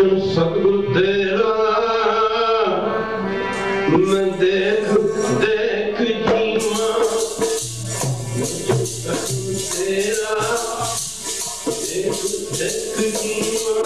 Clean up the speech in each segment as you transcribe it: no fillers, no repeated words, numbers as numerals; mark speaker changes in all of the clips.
Speaker 1: दर्शन सतगुरु तेरा मैं देख देख जीवा दर्शन तेरा देख देख जीवा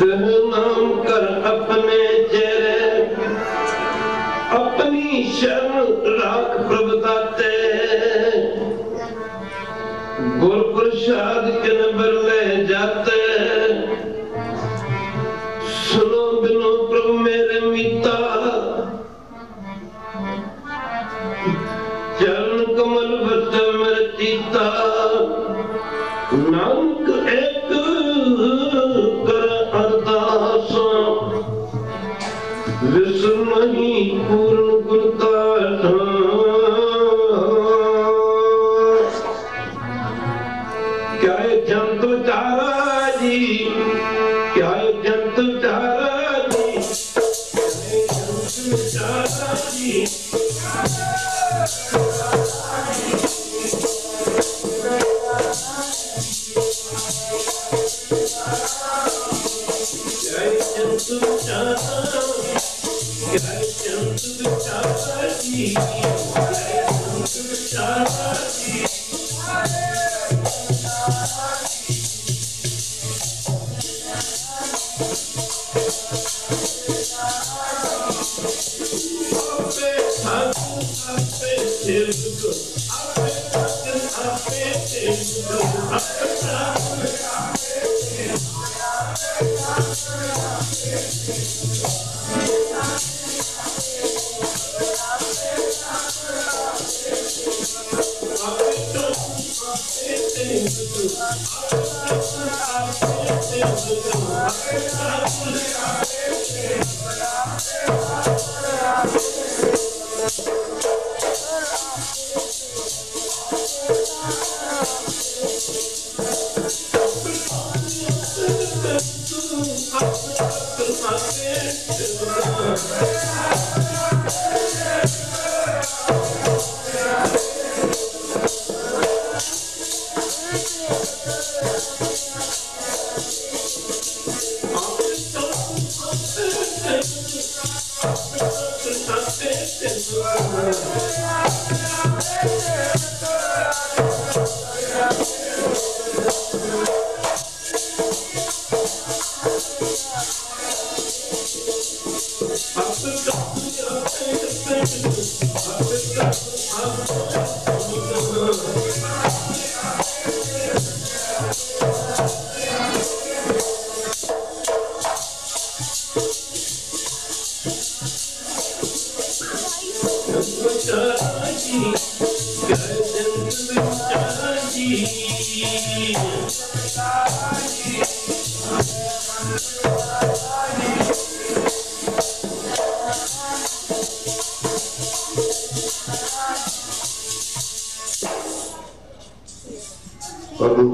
Speaker 1: नाम कर अपने चेहरे, अपनी शरण राख प्रभु दाते। गुर प्रसाद के नंबर ले जाते, सुनो बिनो प्रभु मेरे मीता। चरण कमल बस मेरे चीता, नानक एक कर अरदास। विश्व नहीं पूर्ण गुण का, क्या एक जंतु चारा जी, क्या एक जंतु चारा जी, जंतु चारा जी।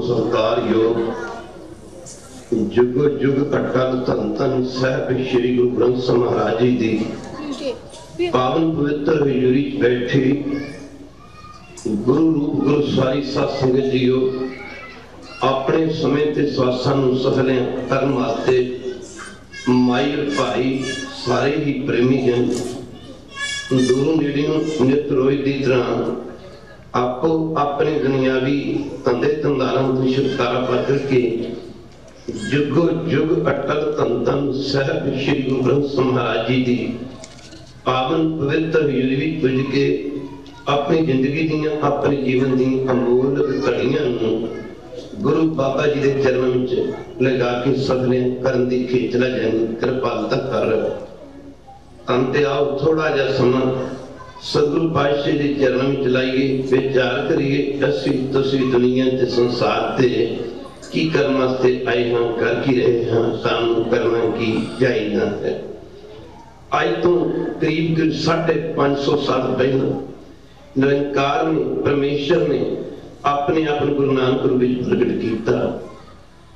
Speaker 1: सरकार योग जुग जुग अटल धन धन साहब श्री गुरु ग्रंथ साहिब महाराज जी दी पावन पवित्र हजूरी बैठे गुरु रूप गुरु सारी साध संगत जीओ अपने समय ते स्वासां नूं सफलियां करन वास्ते माई भाई सारे ही प्रेमी जन दूरों नेड़ियों नित रोज की तरह आपको अपने दुनियावी तंदे तंदारों की छुटकारा पा करके जुगो जुग अटल धन धन साहब श्री गुरु ग्रंथ साहिब महाराज जी की पावन पवित्र हजूरी विच पुज के अपनी जिंदगी दियां अपने जीवन दी अमोल घड़ियां नूं गुरु बाबा जी के चरणों में लगा के सफले करन दी खेचला जानी कृपालता कर। अंते आओ थोड़ा जा समा सतगुरु पातशाह के चरणों में चलाइए, विचार करिए असी तुसी दुनिया ते संसार ते की करन वास्ते आए हां, कर की रहे हां, सानू करना की चाहिदा है। आज तो करीब 550 साल पहले निरंकार ने परमेश्वर ने अपने आप गुरु नानक गुरु विच प्रगट किया।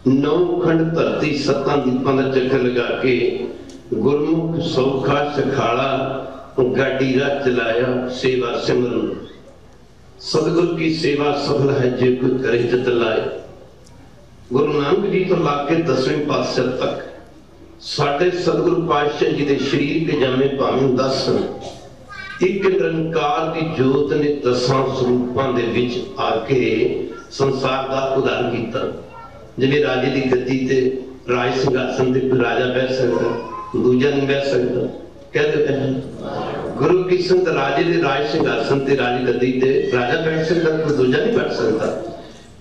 Speaker 1: 9 खंड धरती 7 दीपां दा चक्कर लगा के गुरमुख सौखा सखाला गाड़ी राह चलाया सेवा सिमरन। सतगुरु की सेवा सफल है जे कोई करे जत लाए। गुरु नानक जी तो लाके 10वें पातशाह तक साडे सतगुरु पातशाह जी के शरीर के जामे भावें 10 एक निरंकार की जोत ने 10 स्वरूपों दे विच आके संसार का उद्धार किया। जिवें राजे की गद्दी ते राज सिंघासन ते कोई राजा बैठ सकता, दूजा नहीं बैठ सकता। कहते गुरु की संगत राजे दे राज सिंघासन ते राज गद्दी ते राजा बैठ सकता, कोई दूजा नहीं बैठ सकता।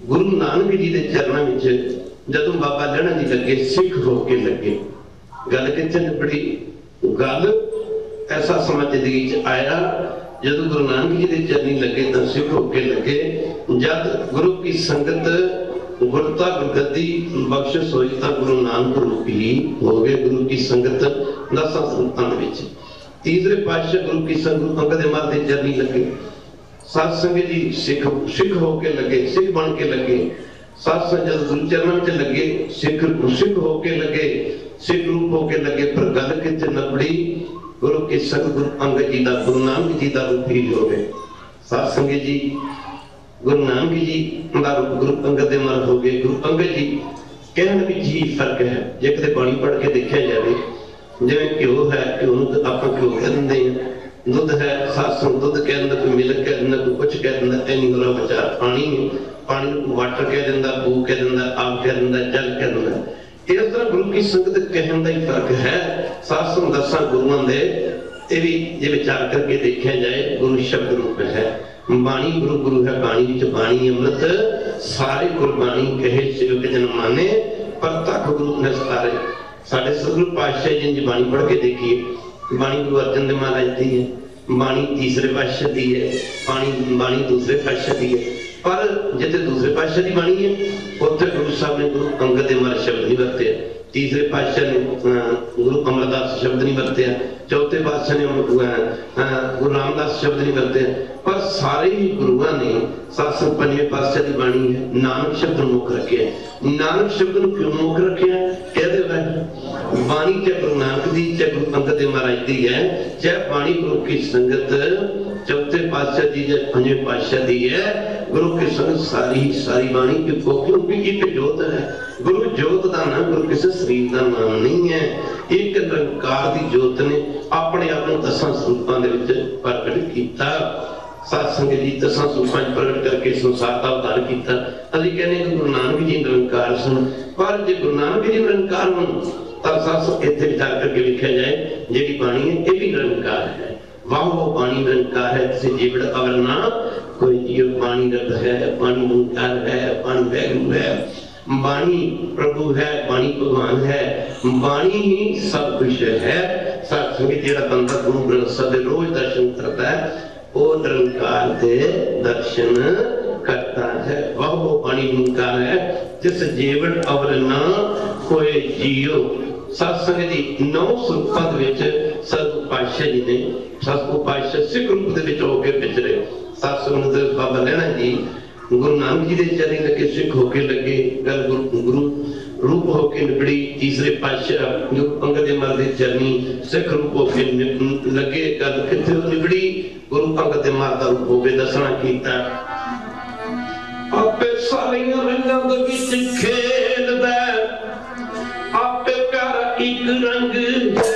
Speaker 1: गुरु नानक जी के चरणों में जदों बाबा लहणा जी लगे, सिख होके लगे, गल कित्थे निबड़ी? गल ऐसा समय जिंदगी च आया जदों गुरु नानक जी के चरनी लगे तो सिख होके लगे। जब गुरु की संगत गुरता गुरगद्दी बख्शिश होई तो गुरु नानक रूप ही हो गए। गुरु की संगत 10 संगतां दे विच तीसरे पातशाह गुरु की संगत अंगद माल दे चरनी लगे। साध संगत जी सिख सिख होके लगे, सिख बन के लगे। साध संगत जब गुरु चरणों में लगे, सिख सिख होके लगे, सिख रूप होके लगे। पर गल कित्थे नबड़ी? गुरु की संगत गुरु अंगद जी दा, गुरु नानक जी दा रूप ही हो गए। साध संगत जी गुरु नानक जी दा रूप गुरु अंगद दे मर हो गए। गुरु अंगद जी कहने विच ही फर्क है। जे कदे बाणी पढ़ के देखा जाए, जिवें घ्यो है, घ्यो नूं आपां घ्यो कह दिंदे हां, दुध है, सासों दुध कह दिंदा, कोई मिल्क कह दिंदा, कोई कुछ कह दिंदा। इन्नी होरा विचार पानी है, पानी नूं वाटर कह दिंदा, बू कह दिंदा, आग कह दिंदा, जल कह दिंदा। इस तरह गुरु की संगत कहने का ही फर्क है। सासों 10 गुरुआं दे ये भी जे विचार करके देखा जाए, गुरु शब्द रूप है। बाणी गुरु गुरु है, बाणी विच बाणी अमृत सारे गुरबाणी कहे सेवक जन माने, प्रतख गुरु ने सारे। साडे सतगुरु पातशाह जी ने बाणी पढ़ के देखिए, बाणी गुरु अर्जन देव महाराज दी है, बाणी तीसरे पातशाह दी है, बाणी दूसरे पातशाह दी है। पर जिथे दूसरे पातशाह की बाणी है, उत्थे गुरु साहब ने गुरु अंगद देव महाराज शब्द नहीं वरते। तीसरे पातशाह ने गुरु अमरदास शब्द नहीं वरते। चौथे पातशाह ने गुरु रामदास शब्द नहीं वरते। पर सारे ही गुरुआं ने सत्संग पंजवें पातशाह की बाणी है, नानक शब्द मुख रखे। नानक शब्द नूं क्यों मुख रखे? कहते हैं बाणी चाहे गुरु नानक दी, चाहे गुरु अंगद देव महाराज दी है, चाहे बाणी गुरु की संगत चौथे पातशाह दी या पंजवें पातशाह दी है, गुरु की संगत सारी बाणी क्योंकि एक जोत है। गुरु जोत का नाम, गुरु किसी शरीर का नाम नहीं है। एक निरंकार की जोत ने अपने आप को 10 स्वरूपों के प्रकट किया। सत्संग जी 10 स्वरूपों प्रकट करके संसार का उद्धार किया। अभी कहने कि गुरु नानक जी निरंकार सन, पर जो गुरु नानक जी निरंकार हों तब सत्संग इतने विचार करके लिखा जाए, जी बाणी है ये भी निरंकार है। वाह वो बाणी निरंकार है, किसी जीवड़ अवर ना कोई जीव। बाणी रब है, बाणी निरंकार है, बाणी वैगुरु है, बाणी प्रभु है, बाणी भगवान है, बाणी ही सब कुछ है। सत्संग जेड़ा बंदा गुरु ग्रंथ साहिब दे रोज दर्शन करता है, वो निरंकार दे दर्शन करता है। वह वो बाणी निरंकार है, जिस जीवन अवर ना कोई जियो। सत्संग जी 9 स्वरूपों सतगुरु पातशाह जी ने सतगुरु पातशाह सिख रूप दे विच होके विचरे। सत्संग बाबा लहणा जी गुरु नानक जी के चरनी लगे, सिख होके लगे। गल गुरु रूप होके निबड़ी। तीसरे पातशाह गुरु अंगद देव महाराज के चरनी सिख रूप होके लगे। गल कित्थे निबड़ी? गुरु अंगद देव महाराज का रूप होके दसना कीता। आपे सारियां रंगां दे विच खेलदा, आपे प्यारा एक रंग है।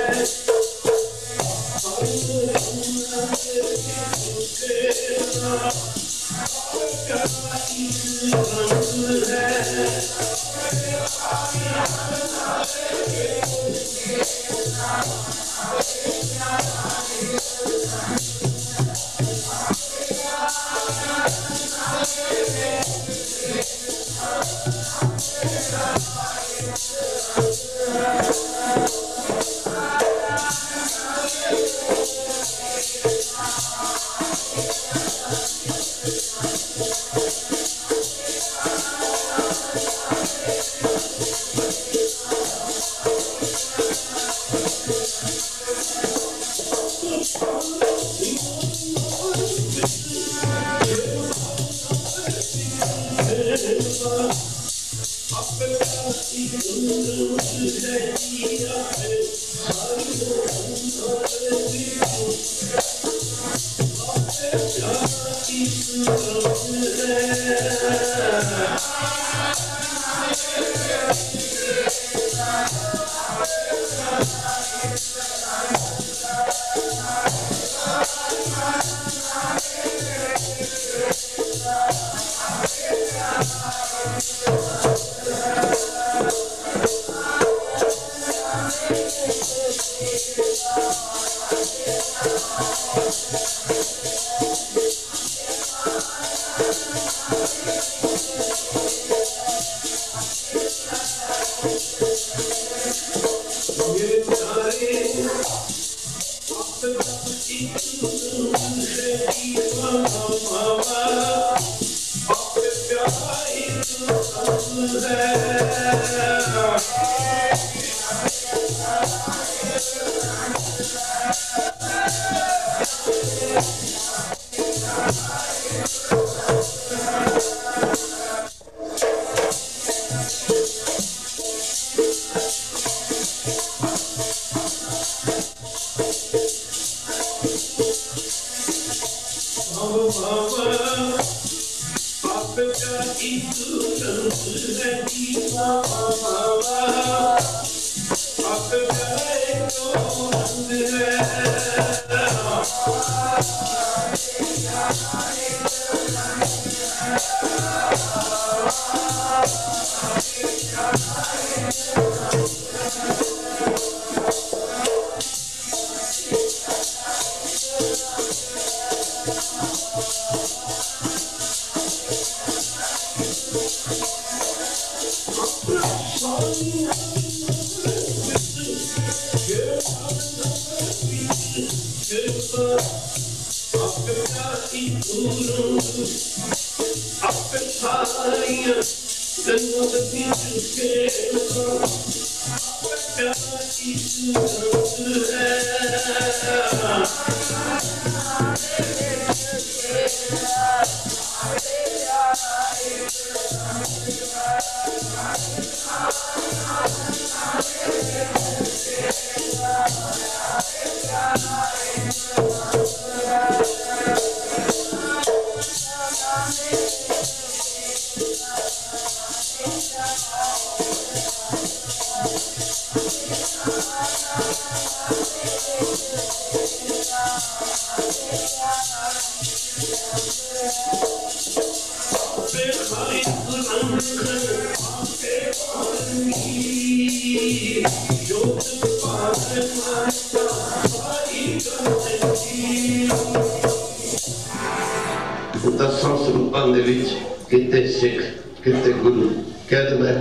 Speaker 1: दसां स्वरूपां दे विच किते सिख किते गुरु कह दे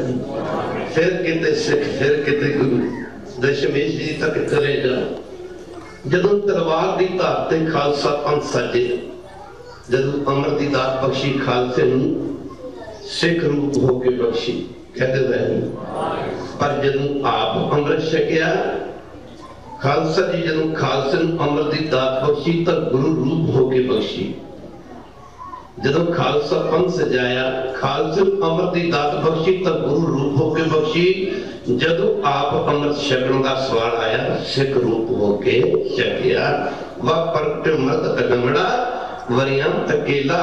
Speaker 1: फिर किते सिख फिर किते गुरु दशमेश जी तक करेगा जदों तलवार दी धार ते खालसा पंथ सजे जदों अमर दी दात बख्शी खालसे नूं सिख रूप होके बख्शी कह दे पर जदों आप अमृत छकिया खालसा जी जदों खालसे नूं अमर दी दात बख्शी तां गुरु रूप होके बख्शी जदों खालसा पंथ सजाया खालसे अमृत दी दात बख्शी तां गुरु रूप होके बख्शी जदों आप अमृत छकण दा सवाल आया सिख रूप होके छकिया वा प्रगट मत अगमड़ा वरियां तकेला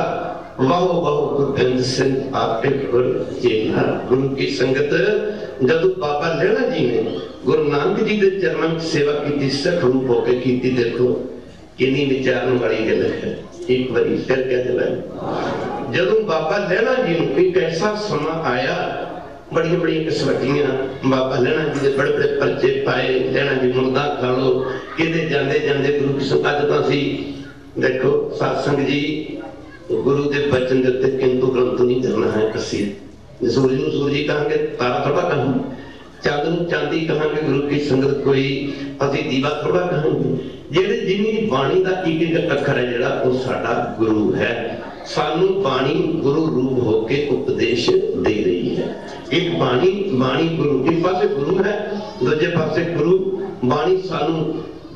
Speaker 1: वाहो वाहो गोबिंद सिंह आपे गुर चेला गुरु की संगत जदों बाबा लैला जी ने गुरु नानक जी दे चरणों में सेवा की सिख रूप होके की देखो कितनी विचारन वाली गल है एक बारी फिर कह दे जदों बाबा लैला जी नूं एक ऐसा समा आया बड़ी बड़ी कसवटियां बाबा लैला जी दे बड़े बड़े परचे पाए लैला जी मुर्दा खा लो किते जांदे जांदे गुरु की संगत तां सी देखो सत्संग जी गुरु के बचन के उत्ते किंतु परंतु नहीं करना है कसी सूरज नूं सूरज ही कहांगे तारा थोड़ा कहांगे चांद नूं चांदी कहांगे गुरु की संगत कोई असीं दीवा थोड़ा कहांगे जेड़े जिन्नी बाणी दा एक एक अखर है जेड़ा वो साडा गुरु है सानू बाणी गुरु रूप होके उपदेश दे रही है एक बाणी बाणी गुरु एक पासे गुरु है दूजे पासे गुरु बाणी सानू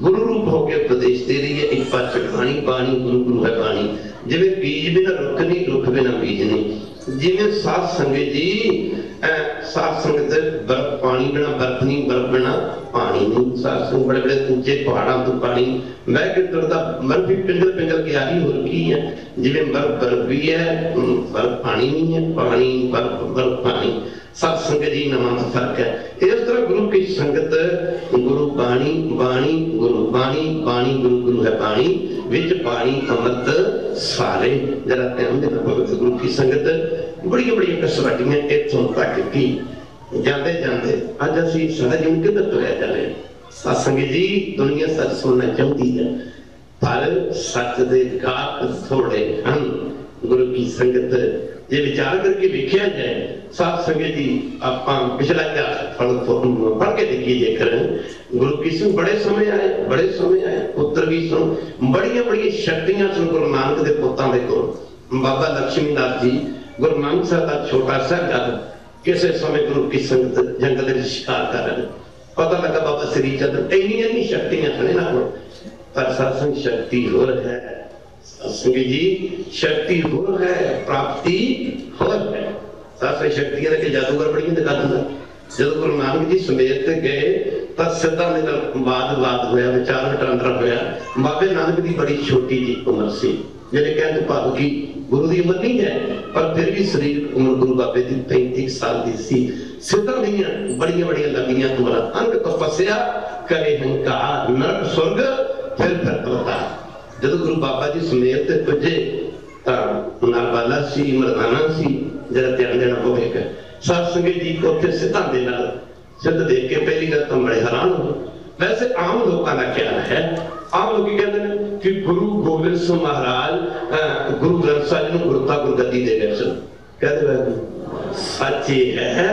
Speaker 1: गुरु रूप होके उपदेश दे रही है एक पासे बाणी बाणी गुरु गुरु है बाणी जिवें बीज बिना रुख नहीं रुख बिना बीज नहीं जिवें साध संगत जी साध संगत बर्फ पानी बिना बर्फ नहीं बर्फ बिना पानी नहीं साध संगत बड़े बड़े ऊंचे पहाड़ों तो पानी मैं कि तुरदा बर्फ भी पिंगल पिंगल के आही हो रखी है जिवें बर्फ बर्फ भी है बर्फ पानी नहीं है पानी बर्फ बर्फ पानी साध संगत जी नाम का फर्क है इस तरह गुरु की संगत गुरु बाणी बाणी गुरु बाणी बाणी गुरु गुरु है बाणी विच पानी अमृत सारे जरा ध्यान देना पवेगा गुरु की संगत बड़ी बड़ी कसवटियां इत्थों तक की जाते जाते अज असीं सारा जीवन किधर तुरया जा रहे सत्संग जी दुनिया सच सुनना चाहती है पर सच दे गाहक थोड़े हैं गुरु की संगत जे विचार करके वेख्या जाए साध संगत जी आप पिछला इतिहास पढ़ के देखिए जेकर गुरु की संग बड़े समय आए पुत्र भी सुन बड़िया बड़िया शक्तियां सुन गुरु नानक दे पुत्तां दे कोल बाबा लक्ष्मीदास जी गुरु नानक साहब का छोटा साहबजादा किसी समय गुरु की संगत जंगल में शिकार कर रहे पता लगा बाबा श्री चंद्र इन्नी शक्तियां खड़े ना हो पर सत्संग शक्ति हो रहा है सत्संग जी शक्ति हो है प्राप्ति हो है सत्संग शक्तियां के जादूगर बड़ी दिखा दूंगा जब गुरु नानक जी समेत गए तब सिद्धा ने वाद होया विचार वटांदरा होया बाबे नानक की बड़ी छोटी जी उम्र सी जिन्हें कहते भाव की गुरु की उम्र नहीं है पर फिर भी शरीर उम्र गुरु बाबे की 35 साल की सी सिद्धा नहीं बड़िया बड़िया लंबियां उम्र अंग तपस्या करे हंकार नरक स्वर्ग फिर पता जब गुरु बाबा जी समेत पुजे नालवाला सी मरदाना सी जरा ध्यान देना पवेगा सत्संग जी उत्थे सिद्धा दे नाल सिद्ध देख के पहली गल तो बड़े हैरान हो वैसे आम लोगों का ख्याल है आम लोग कहते हैं कि गुरु गोबिंद सिंह महाराज गुरु ग्रंथ साहिब जी गुरुता गुरगद्दी दे गए सन कहते सच है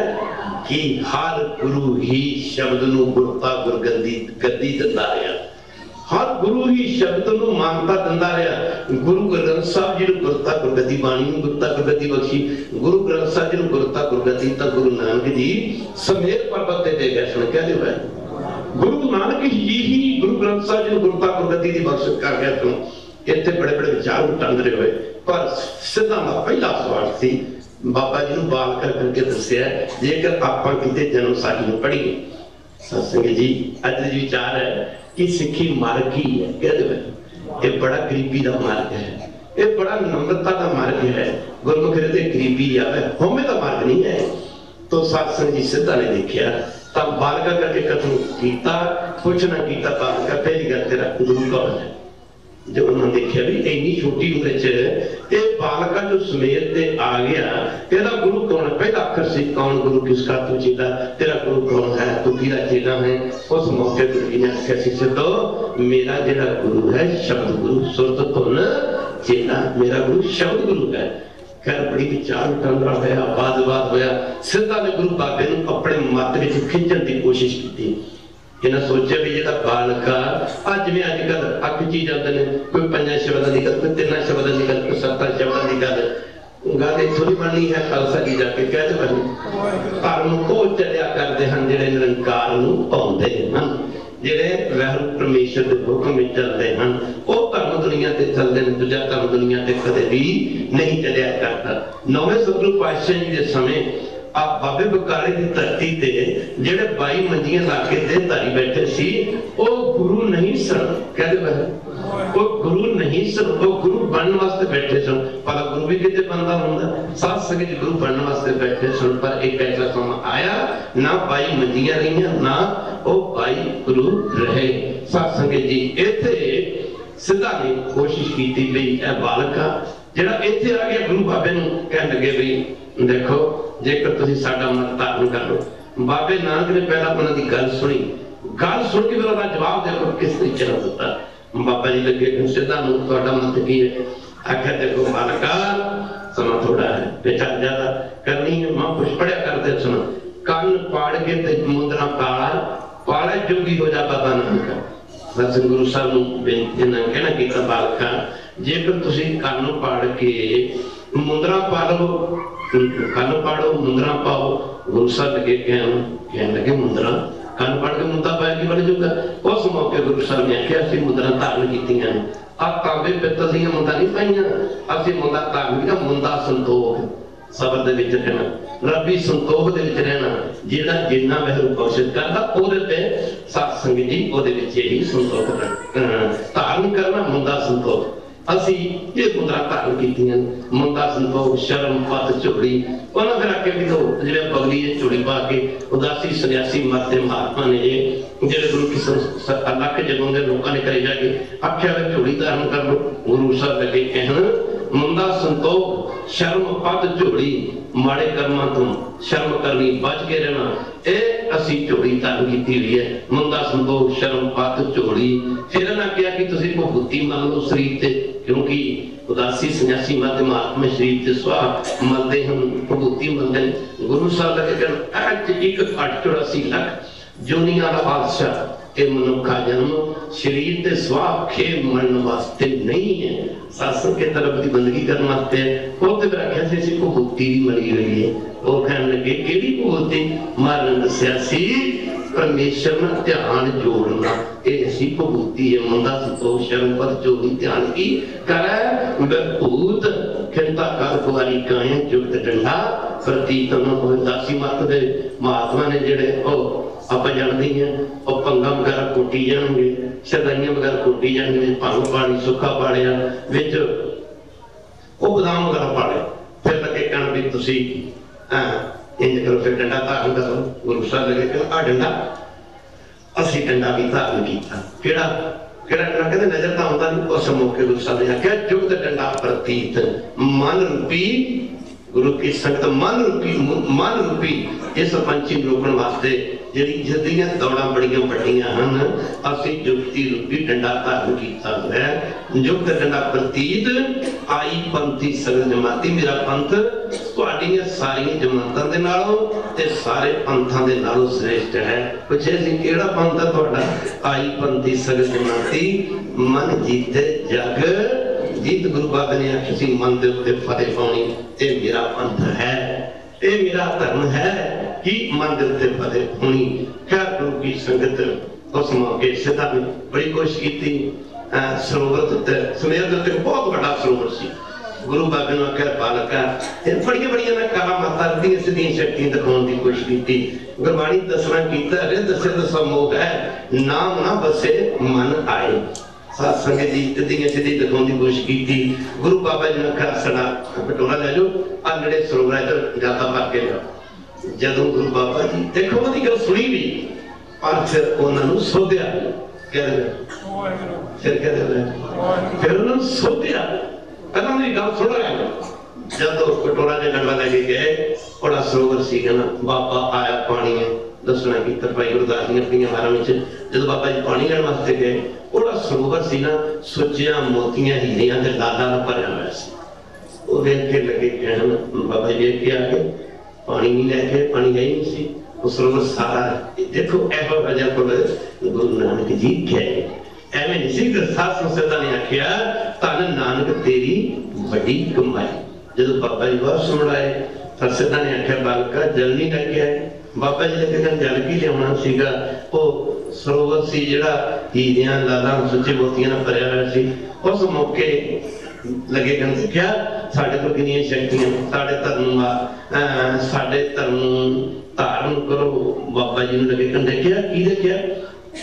Speaker 1: कि हर गुरु ही शब्द नूं गुरुता गुरगद्दी गद्दी दिंदा रहा हर गुरु ही शब्द नूं मानता दिंदा रहा गुरु ग्रंथ साहिब जी नूं गुरुता गुरगद्दी बाणी नूं गुरुता गुरगद्दी बख्शी गुरु ग्रंथ साहिब जी नूं गुरुता गुरगद्दी तां गुरु नानक जी समेत पर्वत ते दे गए सन कहदे होए गुरु नानक जी ही गुरु ग्रंथ साहिब जी गुरुता गुरगद्दी दी बख्शिश कर गया तो इतने बड़े बड़े विचार उठांदरे हुए पर सिद्धा का पहला सवाल सी बाबा जी ने बाल करके दसिया जेकर आप किते जन्म साखी में पढ़ीए सत्संग जी अज विचार है कि सिक्खी मार्ग ही है कहते ये बड़ा गरीबी का मार्ग है ये बड़ा नम्रता का मार्ग है गुरमुख हृदय गरीबी आवे होमे का मार्ग नहीं है तो सत्संग जी सिद्धा ने देखा तब बालका करके कथन किया पूछना किया बालका पहली गल तेरा गुरु कौन है जो उन्होंने देखा भी इन्नी छोटी उम्र च बालका जो समेत ते आ गया तेरा गुरु कौन है पहला अखर से कौन गुरु किसका तू चेला तेरा गुरु कौन है तू किरा चेला है उस मौके गुरु जी ने आख्या सी सिद्धो मेरा जेड़ा गुरु है शब्द गुरु सुरत धुन चेला मेरा गुरु शब्द गुरु है खैर बड़ी विचार उठांदरा होया वाद होया सिद्धा ने गुरु बाबे नूं अपने मत विच खिंचण की कोशिश की इन्हें सोचा भी जो बालका अज में अजकल अख चीज आते हैं कोई 5 शब्द की गल कोई 3 शब्द की गल कोई 7 शब्द की गल इतों नहीं बननी है खालसा जी जाके कहते बने धर्म वो चलिया करते हैं जिहड़े निरंकार नूं पाउंदे हैं जिहड़े वैरू परमेश्वर के हुक्म में चलते हैं वो धर्म दुनिया से चलते हैं दूजा धर्म दुनिया से कदे भी नहीं चलिया करता नौवें सतगुरु पातशाह जी के समय आप बाबे बकाले की धरती ते जेड़े 22 मंजियां लाके देहधारी बैठे सी ओ गुरु नहीं सन कहते वह वो गुरु नहीं सन वो गुरु बनने वास्ते बैठे सन पर गुरु भी कितने बनता होंगे साथ संगत जी गुरु बनने वास्ते बैठे सन पर एक ऐसा समय आया ना 22 मंजियां रही ना वो 22 गुरु रहे साथ संगत जी इत्थे सिद्धा ने कोशिश की थी भी ए बालका जेड़ा इत्थे आ गया गुरु बाबे नूं कहण लगे भी देखो जेकर तुसीं साडा मत धारण कर लो बाबे नानक ने पहला उन्हां दी गल सुन के फिर उहदा जवाब देखो किस तरीके नाल दिता बाबा जी लगे सिद्धा नूं तुहाडा मत की है आख्या देखो बालका समा थोड़ा है विचार ज्यादा करनी है मां कुछ पढ़िया करते सुनो कान पाड़ के ते मुंदरा पाड़ा जोगी हो जा बाबा नानक सतसंग गुरु साहब नूं बेनती ना कहना कीता बालका जेकर तुसीं कान पाड़ के मुंदरा पा लो कान पाड़ो मुंदरा पाओ गुरु साहब लगे कहने लगे मुंदरा कान पाड़ के मुंदा पाया कि बन जाऊगा उस मौके गुरु साहब ने आख्या असीं मुंदरा धारण कीतियां आ तांबे पित्तल दीयां मुंदा नहीं पाईयां असीं मुंदा धारण कीता मुंदा संतोख सबर दे विच रहना रब्बी संतोख दे विच रहना जेड़ा जिन्ना वह कोशिश करदा ओदे ते सत संगत जी ओदे विच यही संतोख धारण करना मुंदा संतोख असी ये मुद्रा धारण कीतियां मुंदा संतोख शर्म पत झोड़ी उन्होंने फिर आके भी तो जिहड़े पगड़ी झोड़ी पा के उदासी सन्यासी मरते महात्मा ने जिहड़े गुरु की अलग जगहों के लोगों ने करे जाके आख्या झोड़ी धारण कर लो गुरु साहब लगे कहन मुंदा संतोख शर्म पत झोड़ी माड़े कर्मां तो शर्म करनी बच के रहना ए असी झोड़ी धारण की हुई है मुंदा संतोख शर्म पत झोड़ी फिर इन्हां कहा कि तुसीं भभूति मान लो शरीर ते क्योंकि उदासी संन्यासी मत महात्मा शरीर ते सुहा मलते हैं भभूति मलते हैं। गुरु साहब लगे कहन अज 1,84 लाख जोनियां दा बादशाह ये मनुखा जन्म शरीर ते सुहा खे मरण वास्ते नहीं है, सत्संग के तरफ की बंदगी करने वास्ते है। वो तो आख्या सी भभूति भी मली हुई है। वो कहने लगे केड़ी भभूति? महाराज ने दस्या सी परमेश्वर में ध्यान जोड़ना, ये ऐसी भभूति है। मंदा संतोष शर्म पर जोड़ी ध्यान की करे भूत खिंता कर कुआरी काया जुगत डंडा प्रतीत दासी मत दे महात्मा ने जेड़े आप जानते हैं और पंगा वगैरह कोटी जाएंगे, शरदाइयां वगैरह कोटी जाएंगे, भंग पानी सुखा पालिया विच वो बदाम वगैरह पाले, फिर लगे कहना भी तुसी इंज करो, फिर डंडा धारण करो। गुरु साहब लगे कहना आ डंडा असी डंडा भी धारण किया। केड़ा केड़ा डंडा? कहते नजर तो आता नहीं। उस मौके गुरु साहब ने आख्या जुगत डंडा प्रतीत मन रूपी गुरु की संगत मन रूपी इस पंछी रोकने वास्ते जिहड़ी जिंदगियां दौड़ां बड़ियां वड्डियां हन, असीं जुगती रूपी डंडा धारण कीता है। जुगत डंडा प्रतीत आई पंथी सगल जमाती, मेरा पंथ तुहाडीआं सारियां जमातां दे नालों ते सारे पंथां दे नालों श्रेष्ठ है। पुछे सी केड़ा पंथ है तुहाडा? आई पंथी सगल जमाती मन जीते जग जीत। गुरु बाबा ने आखिया सी मन दे उत्ते फतेह पाउणी, ये मेरा पंथ है, ये मेरा धर्म है कि मन दे उत्ते फतेह पाउणी। खैर गुरु की संगत उस मौके सिद्धा ने बड़ी कोशिश की। सरोवर उत्ते सुमेर दे उत्ते बहुत बड़ा सरोवर सी। गुरु बाबा ने आखिया बालका बड़िया बड़िया ना करामातां रखदियां सिद्धियां शक्तियां दिखाउण दी कोशिश की। गुरबाणी दसना कीता रे दसे दसा मोह है, नाम ना बसे मन आए। सत्संग जी सिद्धियां सिद्धी दिखाने की कोशिश की। गुरु बाबा जी ने आख्या सड़ा कटोरा ले जाओ, आ नेड़े सरोवर इधर जाता भर के जाओ। जदों गुरु बाबा जी देखो उन्होंने गल सुनी भी, पर फिर उन्होंने सोधिया, फिर उन्होंने सोधिया, पहले उन्होंने गल सुन रहा है। जदों कटोरा जो गलवा लेके गए, बड़ा सरोवर सी ना, बाबा आया पानी है दसना की भाई गुरदास जी अपनी मारा में जो बाबा जी पानी लेने वास्ते गए, बड़ा सरोवर सी ना, सुचिया मोतियां हीरियां ते लाला नाल भरिया होया सी। वो देख के लगे कहन बाबा जी के आके पानी नहीं लेके, पानी है ही नहीं सी, वो सरोवर सारा देखो ऐसा वजह को गुरु नानक जी कहे एवं नहीं सी। साथ संस्था ने आख्या धन नानक तेरी बड़ी कमाई। जब बाबा जी वापस मुड़ाए फिर सिद्धा ने आख्या बालका जल नहीं लेके आए। बाबा जी ने कहना जल की लियाना सीगा, वो सरोवर सी जिहड़ा हीरियां लालां सुच्चे मोतियां नाल भरिया होया सी। उस मौके लगे कहन क्या साडे कोल कितनियां शक्तियां, साडे धर्म धारण करो। बाबा जी ने लगे कहन देखिया की देखिया?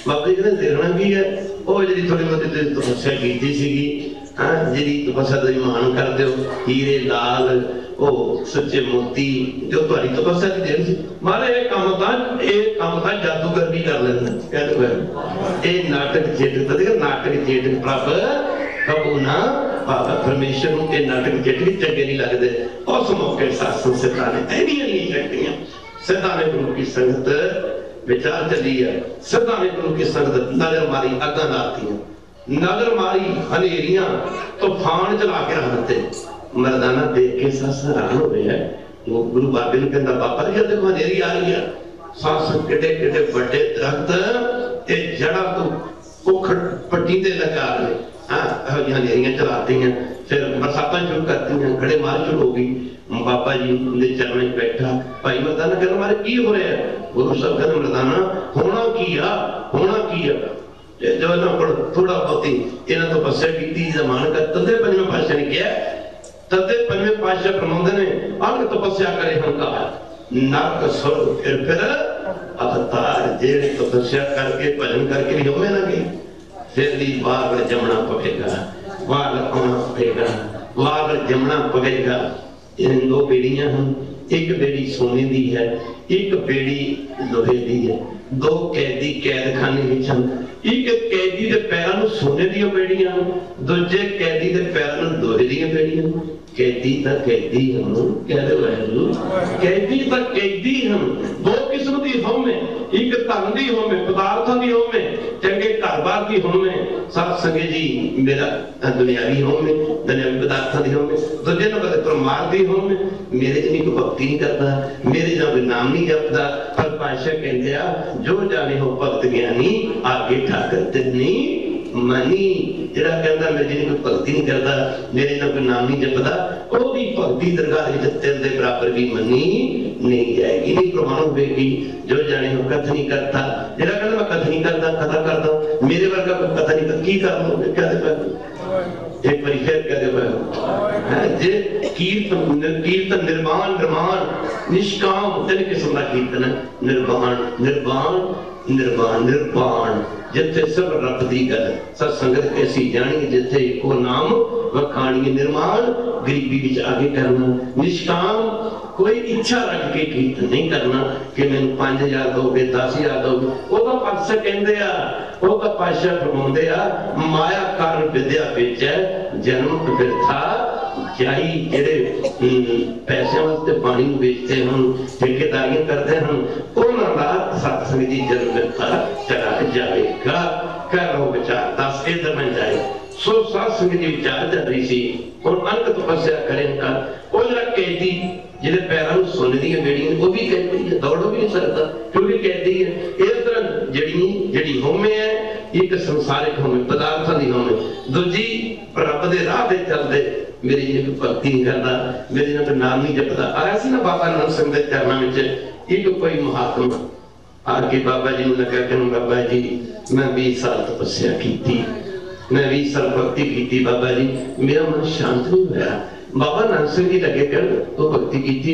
Speaker 1: बाबा जी कहते देखना की है? वो जी थोड़ी बहुत तपस्या की सीगी, जी तपस्या तुम मान कर दो, हीरे लाल ओ सच्चे मोती जो तुम्हारी तपस्या की देन सी। मारे ये काम था जादूगर भी कर लेना। ये नाटक चेतक देखो, नाटक चेतक प्रभ कबू ना पावा। परमेश्वर को ये नाटक चेतक चंगे नहीं लगते। उस मौके सासू सिद्धा ने एडियां शक्तियां, सिद्धा ने गुरु की संगत विचार चली है। सिद्धा ने गुरु की संगत नजर मारी, अग्गां लातियां, नजर मारी हनेरियां, तूफान चला के रख दिते। मर्दाना देख के सास हैरान हो गया। वो गुरु बाबे ने कहता बाबा जी देखो हनेरी आ रही है। सास किडे किडे बड़े दरख्त ते जड़ा तो पोखड़ पट्टी दे लगा रहे, हनेरियां चलाती हैं, फिर बरसात शुरू करती हैं, खड़े मार शुरू हो गई। बाबा जी ने चरण में बैठा, भाई मर्दाना कहना मारे की हो रहा है? गुरु साहब कहते मर्दाना होना की आ, होना की आ। जो इन्होंने थोड़ा बहुत इन्होंने तपस्या की जमान कर तदे पंजवें पातशाह ने किया, तदे पंजवें पातशाह फरमाते ने अंग तपस्या करे हंकार नरक स्वर्ग फिर अवतार। जेड़े तपस्या करके भजन करके नहीं होवे ना गई, फिर भी बाग जमना पवेगा, बाग आना पवेगा, बाग जमना पवेगा। इन दो बेड़ियां हैं, एक बेड़ी सोने दी है, एक बेड़ी लोहे दी है। दो कैदी कैदखाने में हैं, एक कैदी के पैरों में सोने दी बेड़ियां, दूजे कैदी के पैरों में लोहे दी बेड़ियां। कैदी तो कैदी हम कहते वाहिगुरू, कैदी तो कैदी हम। दो किस्म की होमे, एक धन की होमे, पदार्थों की होमे, चंगे घर बार की होवे साध संगत जी मेरा दुनियावी होवे दुनियावी पदार्थां दी होवे दूजे नंबर ते परमार दी होवे मेरे च नहीं कोई भक्ति नहीं करता मेरे ना कोई नाम नहीं जपदा पर पातशाह कहंदे आ जो जाने हो भगत ज्ञानी आगे ठाकर तिन्नी मनी जेड़ा कहंदा मेरे जिन्नी कोई भक्ति नहीं करता मेरे ना कोई नाम नहीं जपदा ओदी भक्ति दरगाह विच तिल दे बराबर भी मनी नहीं जाएगी नहीं प्रमाण होगी जो जाने हो कथ नहीं करता जेड़ा कहंदा मैं कथ नहीं करता कथा करदा मेरे वर्गा कोई कथा नहीं करता की करना क्या दे एक बार फिर कह दे जे कीर्तन निर्वाण निर्माण निष्काम तीन किस्म का कीर्तन है निर्वाण निर्वाण निर्वाण निर्वाण जिथे सब रब दी गल सत संगत ऐसी जानी जिथे एको नाम वखाणी निर्माण गरीबी विच आगे करना निष्काम कोई इच्छा रख के कीर्तन नहीं करना कि मैनू 5000 दोगे 10000 दोगे ओदा पातशाह कहंदे आ ओदा पातशाह फरमाउंदे आ माया कारण विद्या बेचै जन्म बिरथा जाई जेड़े पैसे वास्ते पानी बेचते हैं ठेकेदारियां करते हैं उन्हां दा सत्संग दी जन्म बिरथा चला जाएगा कर लो विचार 10 इधर में जाए सो सत्संग दी विचार चल रही सी और अनक तपस्या करें का ओ जरा कहती जिहदे पैरां नूं सोने दी बेड़ियां वो भी कहती है दौड़ भी नहीं सकता क्योंकि कहती है इस तरह जड़ी होमे है एक संसारिक होमे पदार्थां दी होमे दूजी रब दे राह ते चलदे मेरी जिन्हें कोई भक्ति नहीं करता मेरे जिन्हें नाम नहीं जपता आया सी ना बाबा नानक सिंह दे चरणों में एक कोई महात्मा आके बाबा जी ने लगा कि बाबा जी मैं 20 साल तपस्या की थी मैं 20 साल भक्ति की थी बाबा जी मेरा मन शांत नहीं होया बाबा नानक सिंह जी लगे कर तो भक्ति की थी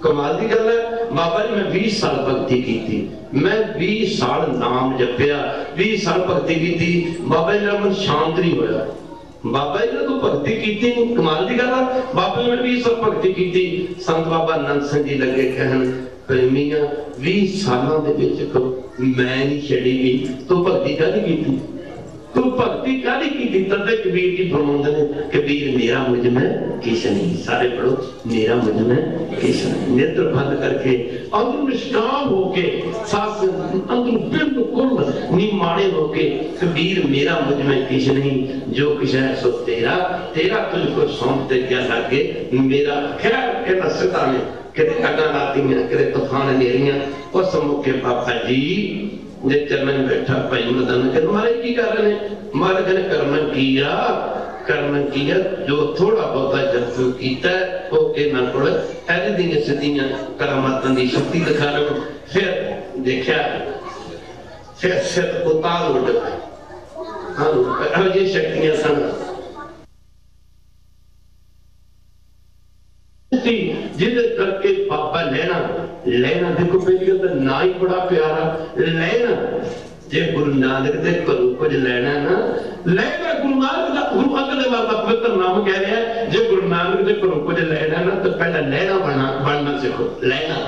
Speaker 1: कमाल की गल है बाबा जी मैं 20 साल भक्ति की थी मैं 20 साल नाम जपया 20 साल भक्ति की थी बाबा जी मेरा मन शांत नहीं होया बाबा जी ने तो भक्ति की कमाल की गल बाबा जी ने 20 साल भक्ति की संत बाबा नानक सिंह जी लगे कहन प्रेमिया 20 सालों दे विच मैं नहीं छड़ी गई तो भक्ति कादी की तू भक्ति कादी की तद कबीर जी फरमाते हैं कबीर मेरा मुझ में किश नहीं सारे पढ़ो मेरा मुझ में किश नहीं नेत्र बंद करके अंदर निष्काम होके सास अंदर बिल्कुल निमाणे होके कबीर मेरा मुझ में किश नहीं जो किश है सो तेरा तेरा तुझको सौंप दे क्या लागे मेरा खैर इन्हां सिद्धां ने किते अग्गां लातीयां किते तूफान नेरियां उस मौके बाबा जी जे चरणों में बैठा भाई मदन कहते महाराज की कर रहे हैं महाराज ने करना किया जो थोड़ा बहुता जप कीता वो इन्हां कोल ऐदी दी सिद्धियां करामातां दी शक्ति दिखा रहे फिर देखा फिर सिद्ध उतार उड़ हाँ ये शक्तियां सन जिदे करके बाबा लेना लेना देखो पहली गल तो ना ही बड़ा प्यारा लेना जे गुरु नानक दे घरों कुछ लेना ना लेना गुरु नानक दा गुरु अंगद देव दा पवित्र नाम कह रहा है जे गुरु नानक दे घरों कुछ लेना ना तो पहला लेना बनना सीखो लेना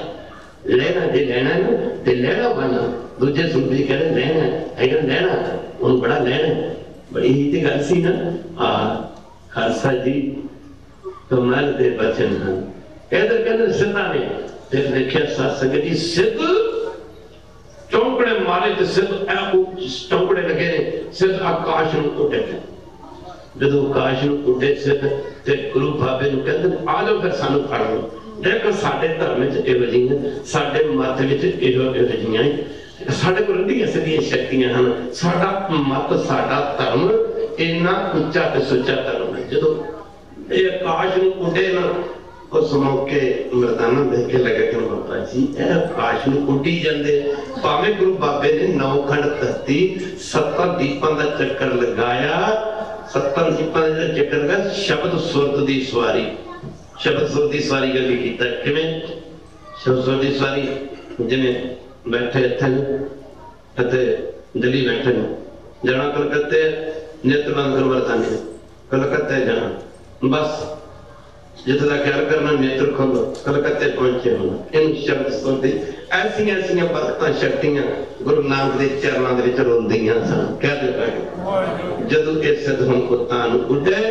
Speaker 1: लेना जे लेना ना ते लेना बनना दूजे सुनते कह रहे लेना है लेना उन बड़ा लेना बड़ी ही ते गल सी ना आ खालसा जी कमाल दे बचन हैं इधर कहते सिद्धा ने फिर देखिया सत्संग जी सिद्ध चौंकड़े मारे तो सिद्ध चौंकड़े लगे ने सिद्ध आकाश में उड़े जो आकाश में उड़े सिद्ध ते गुरु बाबे ने कहते आ जाओ फिर सानू फड़ लो देखो साडे धर्म च इहो जिहियां साडे मत विच इहो जिहियां साडे कोल रंधियां सिद्धियां शक्तियां हैं साडा मत साडा धर्म इन्ना उच्चा ते सुच्चा धर्म है जो ये आकाश में उड़े ना उस मौके मर्दाना देख के लगे कि बाबा जी आकाश में उड़ी जाते भावे गुरु बाबे ने 9 खंड धरती 70 दीपां दा चक्कर लगाया 70 दीपां दा चक्कर लगा शब्द सुरत दी सवारी गल कीता किवें शब्द सुरत दी सवारी जिवें बैठे इत्थे अते दिल्ली बैठे जाना कलकत्ते नेत्र बंद कर मर्दाने कलकत्ते जाना बस जितना ख्याल करना नेत्र खोलो कलकत्ते पहुंचे होना इन शब्द सुनते ऐसी ऐसी बरकतां शक्तियां गुरु नानक दे चरणों दे विच रोंदियां सन कह दे जदों इस सिद्ध हुण कुत्तां उड़े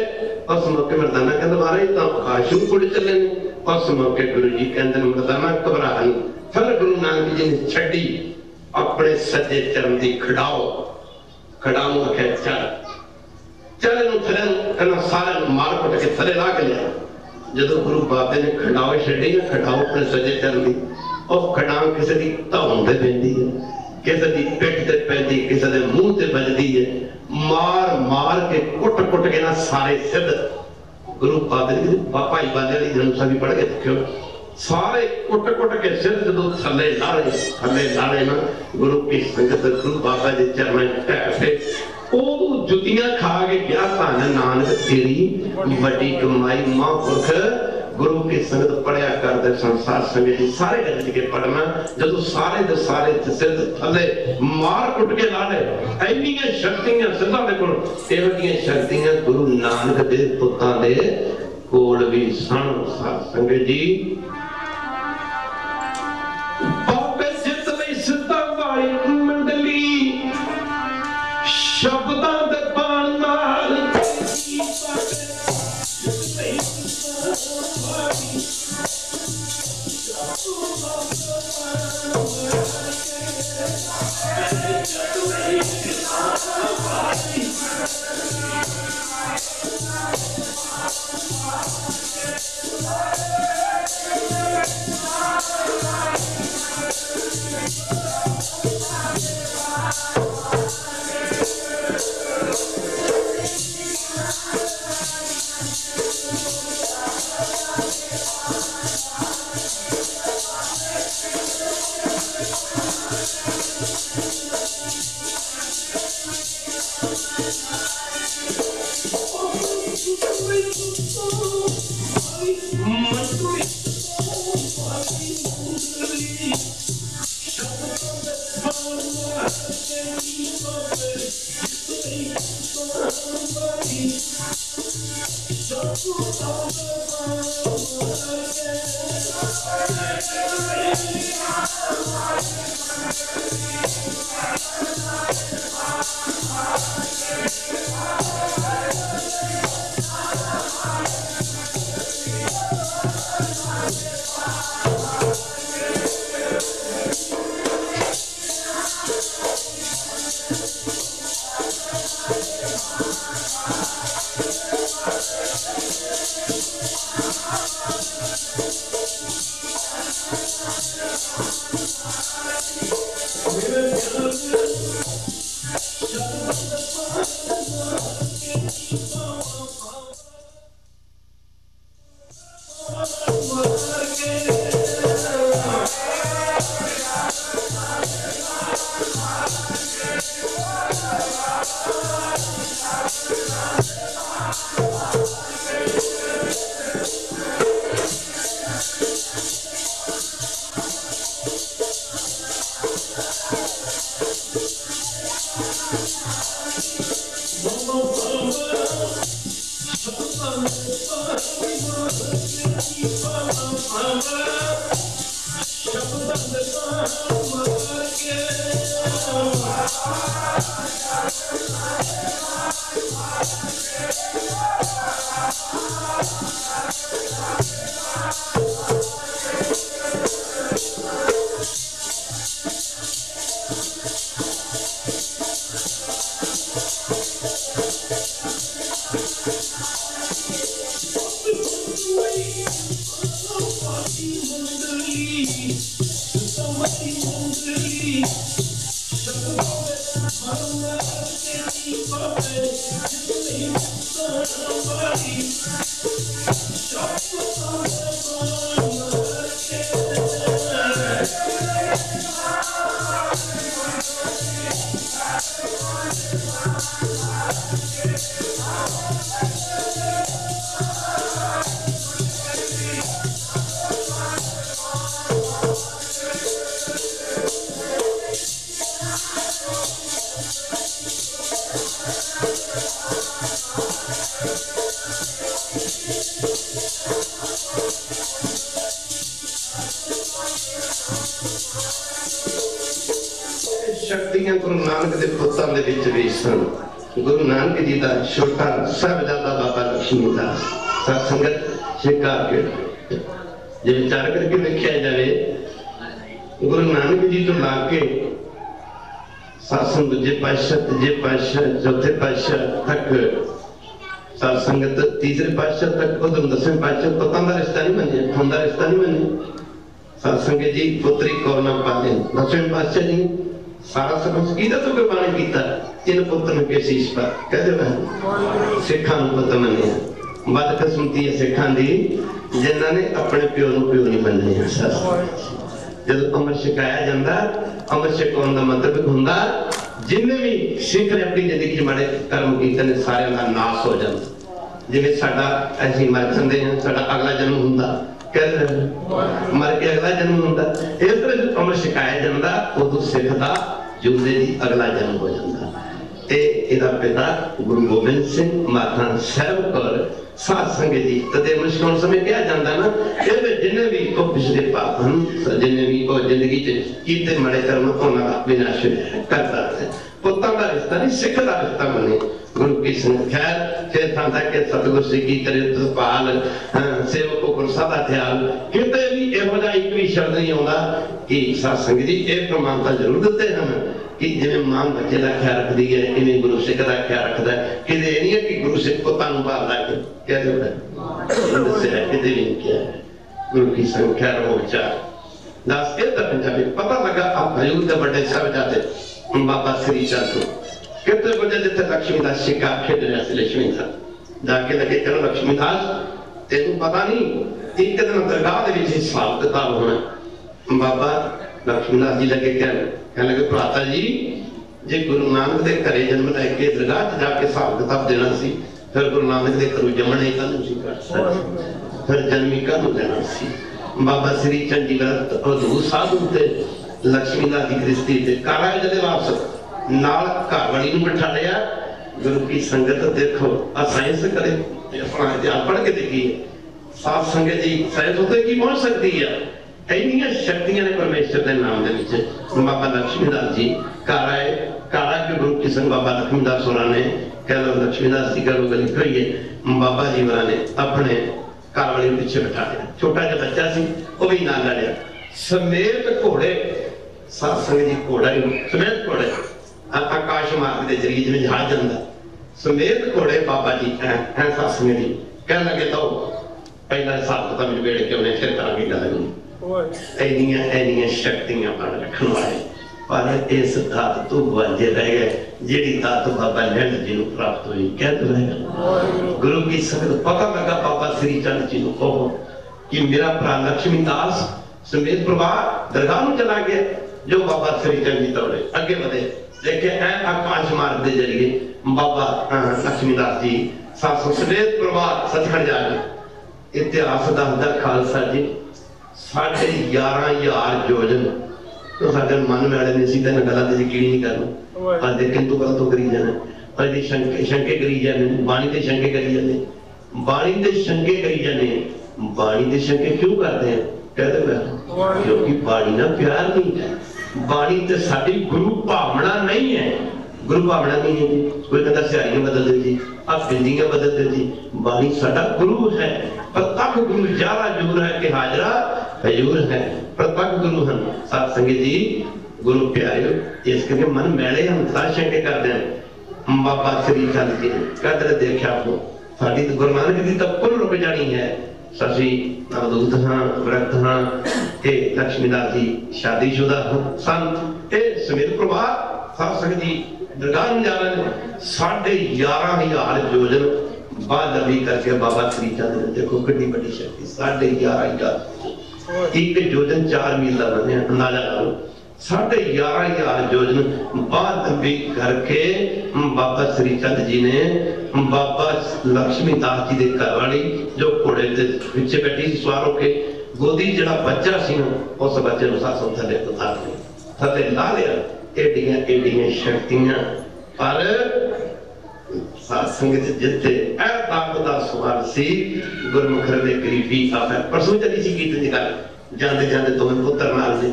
Speaker 1: उस मौके मर्दाना कहंदा महाराज तां आकाश नूं उड़ चले ने उस मौके गुरु जी कहंदे मर्दाना घबरा नहीं फिर गुरु नानक जी ने छड्डी अपने सज्जे चरण दी खड़ाओ खड़ाऊ आखे चल चल इन थले इन्होंने सारे मार कुट के थले ला के लिया। जो गुरु बाबे ने खड़ाओ छड़ी है, खड़ाओ अपने सजे चलती और खड़ाऊ किसी की धौन से पैंदी है, किसी की पिठ से पैंदी, किसी के मुंह से बजती है। मार मार के कुट कुट के ना सारे सिद्ध गुरु बाबे ने पापा ही बाले वाली जन्म भी पढ़ के देखो सारे कुट कुट के सिर जो थले लाले ना गुरु की संगत गुरु बाबा के चरण टैपे ਉਹ ਜੁੱਤੀਆਂ ਖਾ ਕੇ ਕਿਹਾ ਧੰਨ ਨਾਨਕ ਤੇਰੀ ਵੱਡੀ ਕਮਾਈ ਮਹਾਂਪੁਰਖ ਗੁਰੂ ਕੀ ਸੰਗਤ ਪੜਿਆ ਕਰਦੇ ਸੰਸਾਰ ਸੰਗਤ ਸਾਰੇ ਗੱਜ ਕੇ ਪੜਨਾ ਜਦੋਂ ਸਾਰੇ ਦੇ ਸਾਰੇ ਸਿੱਧ ਥੱਲੇ ਮਾਰ ਕੁੱਟ ਕੇ ਲਾ ਲੈ ਐਨੀਆਂ ਸ਼ਕਤੀਆਂ ਸਿੱਧਾਂ ਦੇ ਕੋਲ ਇਹੋ ਜਿਹੀਆਂ ਸ਼ਕਤੀਆਂ ਗੁਰੂ ਨਾਨਕ ਦੇ ਪੁੱਤਾਂ ਦੇ ਕੋਲ ਵੀ ਸਨ। ਸਾਧ ਸੰਗਤ ਜੀ ਬਾਬੇ ਜਿੱਤ ਲਈ ਸਿੱਧਾਂ ਵਾਲੀ ਮੰਡਲੀ शब्दां दे बाण नाल शक्तियां गुरु नानक के पुत्तां दे विच भी सन। गुरु नानक जी का छोटा साहिबजादा बाबा लक्ष्मी दास साध संगत शिकार के जे विचार करके देखा जाए गुरु नानक जी तो लाके सत्संग दूजे पातशाह, तीजे पातशाह, चौथे पातशाह तक साध संगत, तीसरे पातशाह तक उधर 10वें पातशाह पता का रिश्ता नहीं मने, खून का रिश्ता नहीं मने। साध संगत जी पुत्री कौर ना पाले 10वें पातशाह जी सारा सब कीदा तो कुर्बान कीता इन पुत्र ने के शीश पर कहदे मैं सिखां पुत्र मने बदकिस्मती है सिखां दी जिन्हां ने अपने प्यो नु प्यो नहीं मन्ने। जब अमृत छकाया जाता अमृत छकाउण दा मतलब हुंदा जिन्हें भी सिख ने अपनी जिंदगी माड़े कर्म कीते ने सारे का नाश हो जाता। जिवें साडा असीं मर जांदे हां साडा अगला जन्म हुंदा कहदे मर के अगला जन्म हुंदा इस तरह अमृत छकाया जाता उदों सिख दा जुदे दी अगला जन्म हो जाता। ते इहदा पिता गुरु गोबिंद सिंह माता साहिब कौर साध संगत जी तदे मुश्किल समय क्या जाता ना ये जिन्हें भी को पिछले पाप हम जिन्हें भी को जिंदगी च कीते मड़े कर्म उन्हां दा विनाश करता है। पुत्तां दा रिश्ता नहीं सिख दा रिश्ता बने गुरु की संग खैर फिर था के सतगुर सिख की करे तपाल सेवकों को सदा ख्याल किते भी इहो जिहा एक भी शब्द नहीं आउंदा कि साध संगत जी ये प्रमाणता जरूर दिते हैं कि जिवें मां बच्चे का ख्याल रखती है इवें गुरु सिख का ख्याल रखता है। कि नहीं है कि गुरु सिख पुत्तां नूं पालदा है क्या दस्सिया किते भी नहीं किया गुरु की संख्या रो विचार दस के पंजाबी पता लगा आप हजूर के बड़े साहबजादे बाबा श्री चंद कितने बजे जिथे लक्ष्मीदास शिकार खेड रहा से लक्ष्मीदास जाके लगे चलो लक्ष्मीदास तेनू पता नहीं एक दिन दरगाह दे विच हिसाब किताब होना। बाबा लक्ष्मीदास जी लगे कहने लगे भ्राता जी जे गुरु नानक दे घरे जन्म लैके दरगाह जाके हिसाब किताब देना सी फिर गुरु नानक दे घरों जमना ही कानून सी फिर जन्मी कानून लेना सी। बाबा श्री चंद जी व्रत अवधूत साधु ते लक्ष्मीदास जी गृहस्थी ते काला जदे वापस नाल घर वाली नूं बिठा लिया। गुरु की संगत देखो आ साइंस करे अपना इतिहास पढ़ के देखिए साध संगत जी साइंस उते की पहुंच सकती है इन्नियां शक्तियां ने परमेश्वर के नाम दे विच। बाबा लक्ष्मीदास जी घर आए घर आके गुरु की संग बाबा लक्ष्मीदास होरां ने कह लो लक्ष्मीदास जी करो गली कहिए बाबा जी होरां ने अपने घर वाले पीछे बिठा लिया। छोटा जिहा बच्चा सी वो भी नाल लिया समेत घोड़े साध संगत जी घोड़ा ही समेत घोड़े आकाश मार्ग के जरिए जिवें जहाज जांदा समेत घोड़े बाबा जी ऐ साध संगत जी कह लगे तो पहला हिसाब किताब निबेड़ के उन्हें फिर करांगे गल इन्नियां इन्नियां शक्तियां बन रखण वाले पर इस दात तो वांझे रह गए जिहड़ी दात बाबा लैंड जी नूं प्राप्त हुई कहते रहे गुरु की संगत पता लगा बाबा श्री चंद जी नूं कहो कि मेरा भरा लक्ष्मीदास समेत प्रवाह दरगाह नूं चला गया। जो बाबा श्री चंद जी दौड़े अगे बढ़े देखे ऐ आकाश मार्ग के जरिए बाबा लक्ष्मीदास जी सात समेत प्रवाह सचखंड जा गए। इतिहास दसदा खालसा जी 11,500 जोजन तो साडे मन वाले ने सीधा गल्लां ते यकीन नहीं करना अज किंतु गल तो करी जाने अज दी शंके करी जाने बाणी ते शंके करी जाने बाणी ते शंके करी जाने बाणी ते शंके क्यों करते हैं कहते हैं क्योंकि बाणी ना प्यार नहीं है बाणी ते साडी गुरु भावना नहीं है। गुरु भावना नहीं है जी कोई कहता सियारियां बदल दे जी आप बिंदियां बदल दे जी बाणी साडा गुरु है प्रत्यक्ष गुरु ज्यादा जोर है कि हाजरा हजूर है प्रत्यक्ष गुरु हैं। साध संगत जी गुरु प्यारे इस करके मन मैले हम शंके करते हैं। बाबा श्री चंद जी कहते देखा हो साडी तो गुरु नानक जी तब कुल रुक जानी है ससी अवधूत हाँ व्रत हाँ ये लक्ष्मीदास जी शादीशुदा सन ये समेत प्रवाह साध संगत जी दरगाह में जा रहे हैं 11,500 जोजन बाद लंबी करके बाबा श्री चंद ने देखो कितनी बड़ी शक्ति 11,500 एक जोजन 4 मील का बने अंदाजा करो 11,500 जोजन बाद लंबी करके बाबा श्री चंद जी ने बाबा लक्ष्मीदास जी के घर वाली जो घोड़े के पीछे बैठी सवार होके गोदी जड़ा बच्चा सी उस बच्चे को सासों थले उतार लिया थले ला लिया एडियां एडियां शक्तियां पर साध संगत जिथे ऐ ताकत दा सवाल सी गुरमुख दे गरीबी आवे परसों चली सी कीर्तन दी गल जांदे जांदे दोवें पुत्र नाल ने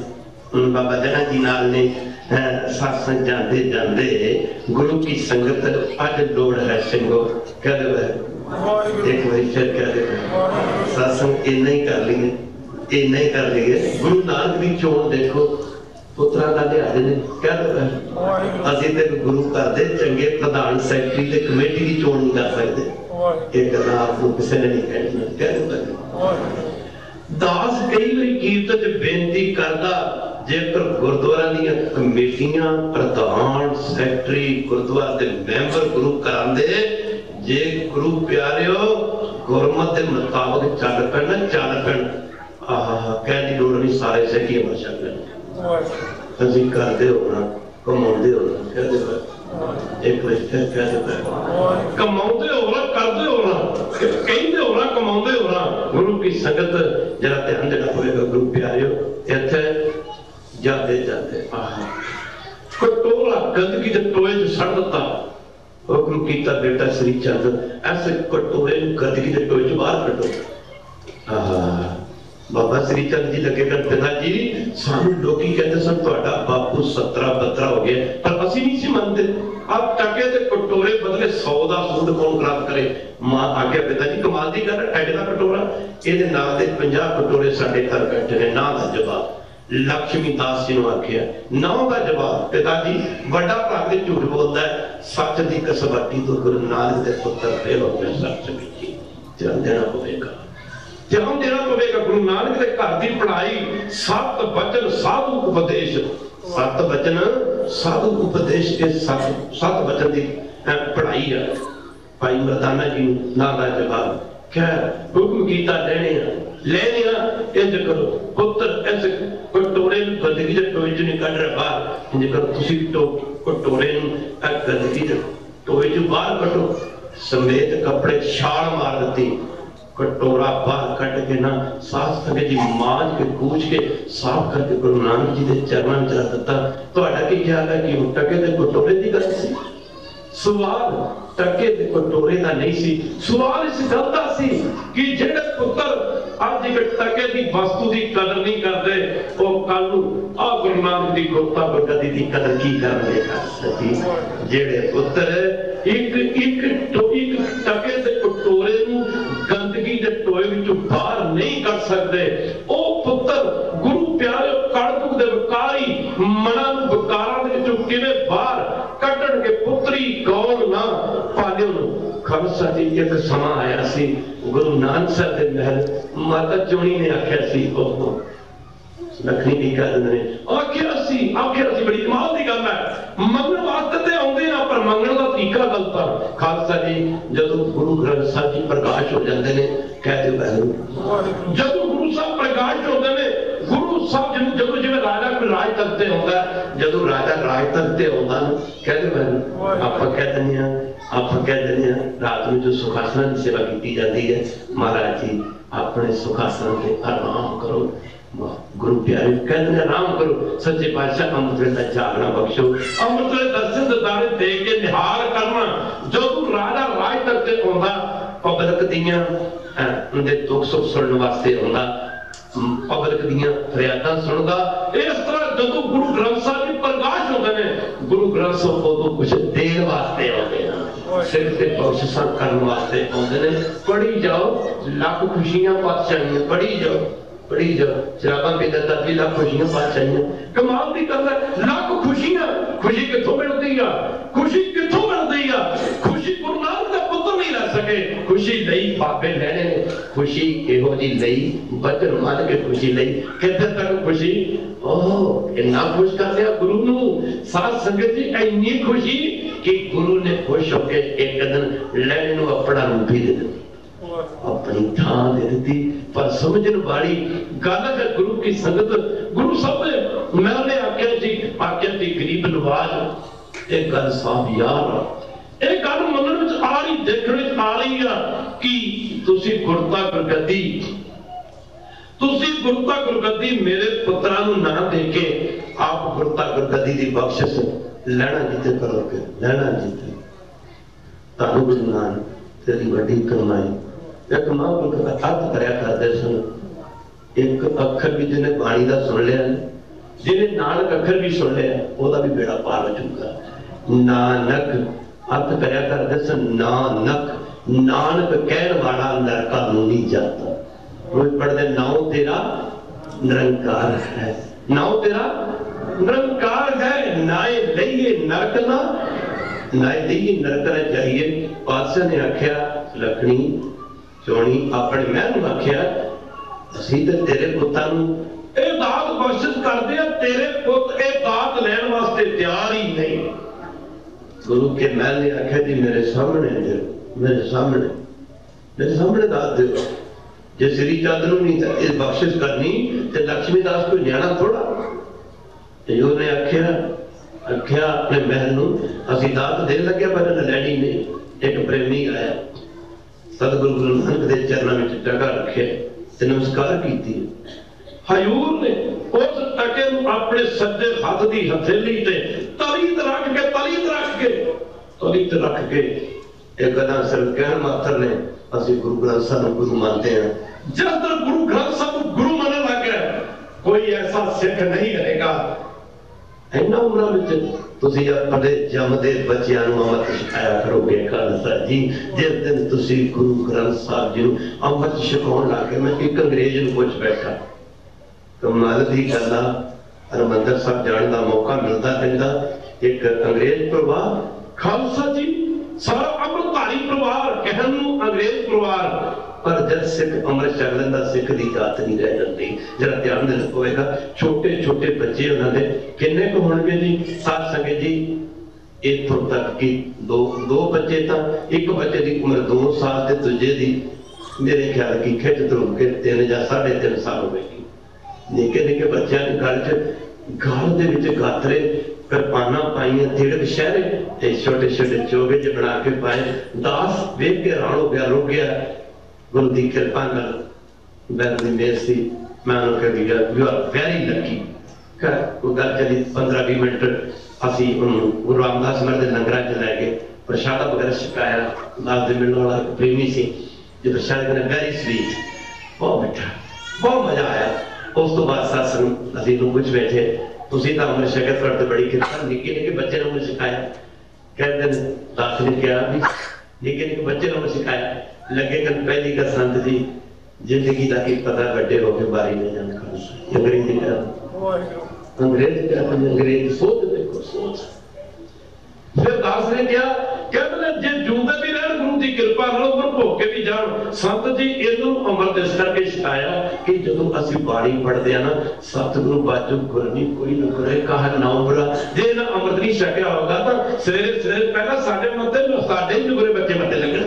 Speaker 1: बाबा जना जी नाल ने सत्संग जांदे जांदे गुरु की संगत अज लोड़ है सिंगो कह दे एक बार फिर कह दे सत्संग इन्ना ही कर लिए इन्ना ही कर लिए गुरु नानक दी चोण देखो पुत्रां दा लिहाज ने कह दो असीं ते गुरु घर दे चंगे प्रधान सैकटरी ते कमेटी दी चोण नहीं कर सकदे। ये गल्लां आपनूं किसी ने नहीं कहनी, कह दो। दास कई बारी कीर्तन च बेनती करदा जेकर गुरुद्वारा दीयां कमेटियां प्रधान सैकटरी गुरुद्वारा दे मैंबर गुरु करांदे जे गुरु प्यारिओ गुरमत के मुताबिक चल पैन कहने लोड़ नहीं, सारे सही भाषा कर असीं करदे होना कमाउंदे होना कह दे एक रिश्ते कह दे कमाउंदे होना करदे होना कहंदे होना कमाउंदे होना। गुरु की संगत जरा ध्यान देना पवेगा गुरु प्यारिओ। इत्थे जाते जाते कटोरा गंदगी के टोए च सड़ दिता, हुक्म कीता बेटा श्री चंद ऐसे कटोरे गंदगी के टोए च बाहर कटो। बाबा श्री चंद जी लगे कर पिताजी सानू लोकी कहते सन तुहाडा बापू 17-12 हो गया, पर असीं नहीं सी मनते। आप टके ते कटोरे बदले 100 दा सूट कौन खराब करे। मां आख्या पिताजी कमाल दी गल है, एडा कटोरा इहदे नाल दे 50 कटोरे साडे घर बैठे ने। ना दा जवाब लक्ष्मी दास जी ने आख्या, नौ का जवाब पिताजी बड़ा भरा झूठ बोलता है, सच की कसवटी तो गुरु नानक के पुत्र फेल हो गए। सच की ध्यान देना पवेगा, ध्यान देना पवेगा। गुरु नानक के घर की पढ़ाई 7 वचन साधु उपदेश, 7 वचन साधु उपदेश के 7 वचन की पढ़ाई है। भाई मरदाना जी ना का जवाब खैर हुक्म कीता लेने इंज करो पुत्र ऐसे कटोरे गंदगी के टोए च नहीं कढ़ रहा बाहर, इंज करो तुसी कटोरे गंदगी के टोए च बाहर कटो। समेत कपड़े छाल मार दी, कटोरा बाहर कट के ना साफ करके जी मांज के पूछ के साफ करके गुरु नानक जी के चरणों में चला दिता। तुहाडा की ख्याल है कि टके ते कटोरे की गल सी? सवाल टके ते कटोरे का नहीं सी, सवाल इस गल दा सी कि जेड़े पुत्र आज एक टके दी वस्तु दी कदर नहीं करते वो कल नूं आ गुरु नानक दी गुरता बगदी दी कदर की करनगे। सची जेड़े पुत्र एक टके ते कटोरे नूं गंदगी दे टोए विचों बाहर नहीं कर सकते, ओ पुत्र गुरु प्यारे कलयुग दे विकारी मनां नूं विकारां दे विचों किवें बाहर कड्ढणगे। पुत्री कौन ना पालियो नूं खालसा जी एक समा आया सी गुरु नानक साहब दे महल माता चोणी ने आख्या सी ओहो लखनी की गल ने आख्या सी बड़ी कमाल दी गल है। मंगण वास्ते ते आउंदे आ पर मंगण दा तरीका गलत है। खालसा जी जदों गुरु ग्रंथ साहब जी प्रकाश हो जाते हैं कह दे बहन जदों गुरु साहब प्रकाश होते हैं गुरु साहब जदों जिवें राजा कोई राज तख्त ते आउंदा जदों राजा राज तख्त ते आउंदा कह दे बहन आपां कह दिंदे आ रात में जो सुखासन की सेवा की जाती है महाराज जी अपने सुखासन पे आराम करो। गुरु प्यारे कहते आराम करो, सच्चे पातशाह अमृत वेला जागना बख्शो, अमृत वेले दर्शन दीदारे दे के निहाल करना। जदों राजा राज तख्त ते आउंदा पब्लिक दीयां उनके दुख सुख सुनने वास्ते आउंदा, पब्लिक दीयां फरियादां सुनदा। इस तरह जदों गुरु ग्रंथ साहब जी प्रकाश होंदे ने गुरु ग्रंथ साहब उदों कुछ देर वास्ते आउंदे ने, सिर्फ ते बख्शिशां करन वास्ते आउंदे ने। पढ़ी जाओ लख खुशियां पातशाहियां, पढ़ी जाओ शराबा पींदा तब भी लख खुशियां पातशाहियां। कमाल दी गल है, लख खुशियां खुशी कित्थों मिलदी आ? खुशी कित्थों मिलदी आ? खुशी गुरु नानक दा पुत्र नहीं लै सके, खुशी लई बाबे लैणे ने, खुशी इहो जी लई बचन मन के खुशी लई। कित्थे तक खुशी? ओह इन्ना खुश कर लिया गुरु नूं साध संगत जी, इन्नी खुशी कि गुरु ने खुश होके एक दिन लैणे नूं अपना रूप ही दे दित्ता, अपनी थां दे दी। पर समझने वाली गल है गुरु की संगत। गुरु साहब ने मैंने आख्या जी गरीब नवाज एक गल साहब यार एक गल मनन विच आ रही देखने विच आ रही है कि तुसी गुरता गुरगद्दी मेरे पुत्रा नूं ना दे के आप गुरता गुरगद्दी दी बख्शिश लेना जिते करोगे, लेना जिते तानू गुरु नानक तेरी बड़ी कमाई। एक महापुरुष अर्थ करया करते सन, एक अखर भी जिन्हें बाणी का सुन लिया, जिन्हें नानक अखर भी सुन लिया ओदा भी बेड़ा पार हो चुका। नानक अर्थ करया करते सन, नानक कहन वाला नरका नूं नहीं जाता। रोज पढ़ते नाउ तेरा निरंकार है, नाउ तेरा निरंकार है, नाए लइए नरक ना, नाए लइए नरक ना चाहिए। पातशाह ने आख्या लखनी चोणी अपने महल में आख्या असीं ते तेरे पुत्तां नूं ਇਹ ਦਾਤ ਬਖਸ਼ਿਸ਼ ਕਰਦੇ ਆ, तेरे पुत ਇਹ ਦਾਤ ਲੈਣ वास्ते तैयार ही नहीं। गुरु के महल ने आख्या जी मेरे सामने दे, मेरे सामने दात दे। जे श्री चंद नूं नहीं इस बख्शिश करनी ते लक्ष्मी दास कोई न्याणा थोड़ा। ते उन्हें आख्या अपने महल नूं असीं दात देन लगे पर लैनी नहीं। एक प्रेमी आया सतगुरु गुरु नानक दे चरणों में टका रखे ते नमस्कार कीती। हजूर ने उस टके अपने सज्जे हाथ की हथेली ते तलीत रख के एक गदा सिर कहन मात्र ने असि गुरु ग्रंथ साहब गुरु मानते हैं। जिस तरह गुरु ग्रंथ साहब गुरु मानने लग गए कोई ऐसा सिख नहीं रहेगा। इन्ना उम्र में तुसी अपने जमदे बच्चों नूं अमृत छकाया करोगे खालसा जी। जिस दिन तुसी गुरु ग्रंथ साहब जी नूं अमृत छकाउण लग गए। मैं एक अंग्रेज नूं पुछ बैठा कमाल की गल आ, हरमंदर साहब जाने का मौका मिलता रहता। एक अंग्रेज परिवार खालसा जी सारा अमृतधारी परिवार कहन नूं अंग्रेज परिवार, पर जब सिख अमृत छक लैंदा सिख दी जात नहीं रह जाती। जरा ध्यान देना पवेगा। छोटे छोटे बच्चे उन्होंने किन्ने को होणगे जी साथ संगत जी इत्थों तक कि दो बच्चे तो एक बच्चे की उम्र 2 साल ते दूजे दी मेरे ख्याल की खिच धरुम के 3 या 3.5 साल होगी। निके निके बच्चों के गल च गाल दे विच गातरे कृपाना पाइया तिड़क शहरे ते छोटे छोटे चोगे च बना के पाए। दास वेख के हैरान हो गया, रो गया। गुरु की कृपा नाल बैल दी मेहर सी। मैं उन्होंने कह दिया यू आर वेरी लकी। कोई गल चली 15-20 मिनट असी गुरु रामदास महाराज के लंगर च लै गए, प्रशादा वगैरह छकाया। दास दे मिलने वाला प्रेमी सी जो प्रशाद कहना वेरी स्वीट, बहुत मीठा, बहुत मजा आया। उस तो बाद सत्संग असीं नूं कुछ बैठे तुसीं तां अमृत छकिया तुहाडे ते बड़ी किरपा। निक्के निक्के बच्चे नूं अमृत छकाया। कहते दास ने कहा भी निक्के निक्के बच्चे नूं अमृत छकाया। लगे कल पहली का संत जी जिंदगी का की पता बड़े होके बारी में जान खालसा। अंग्रेजी का अंग्रेज सोच देखो सोच। फिर दास ने क्या कहते जे जूदे भी रहन गुरु की कृपा नाल उमर भोग के भी जान। संत जी इन्हों अमृत इस करके छकाया कि जदों असीं बाणी पढ़दे आ ना सतगुरु बाजू गुरनी कोई न करे कहा ना उमरा। जे ना अमृत नहीं छकिया होगा तो सवेरे पहला साडे मते साडे ही नगुरे बच्चे मते लगण।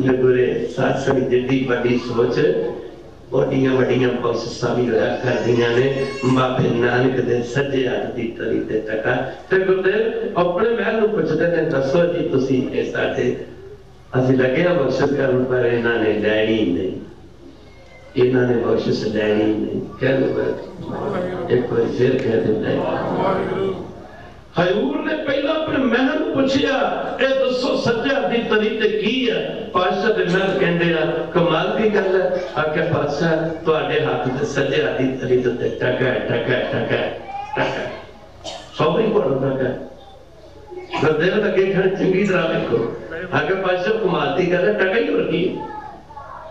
Speaker 1: नगुरे सत्संग जिद्दी बड़ी सोच बड़िया बड़िया बख्शिशां भी होया करदियां ने। बाबे नानक दे सज्जे हाथ दी तली ते टका। ते गुरदेव अपने महल नूं पुछदे ने दसो जी तुसीं इह साडे असीं लगे आ बख्शिश करन पर इन्हां ने लैणी नहीं, इन्हां ने बख्शिश लैणी नहीं। कह लो एक बार फिर कह दे। हजूर ने पहला अपने महल पूछया ए दसो सज्जे हाथ दी तली ते की है। पातशाह दे महल कहंदे आ कमाल दी गल है। आखे पातशाह तुहाडे हाथ ते सज्जे हाथ दी तली ते टका टका टका टका सब ही पढ़ो टका। गुरदेव लगे खड़ चंगी तरह देखो। आगे पातशाह कमाल दी गल है टका ही वर्गी।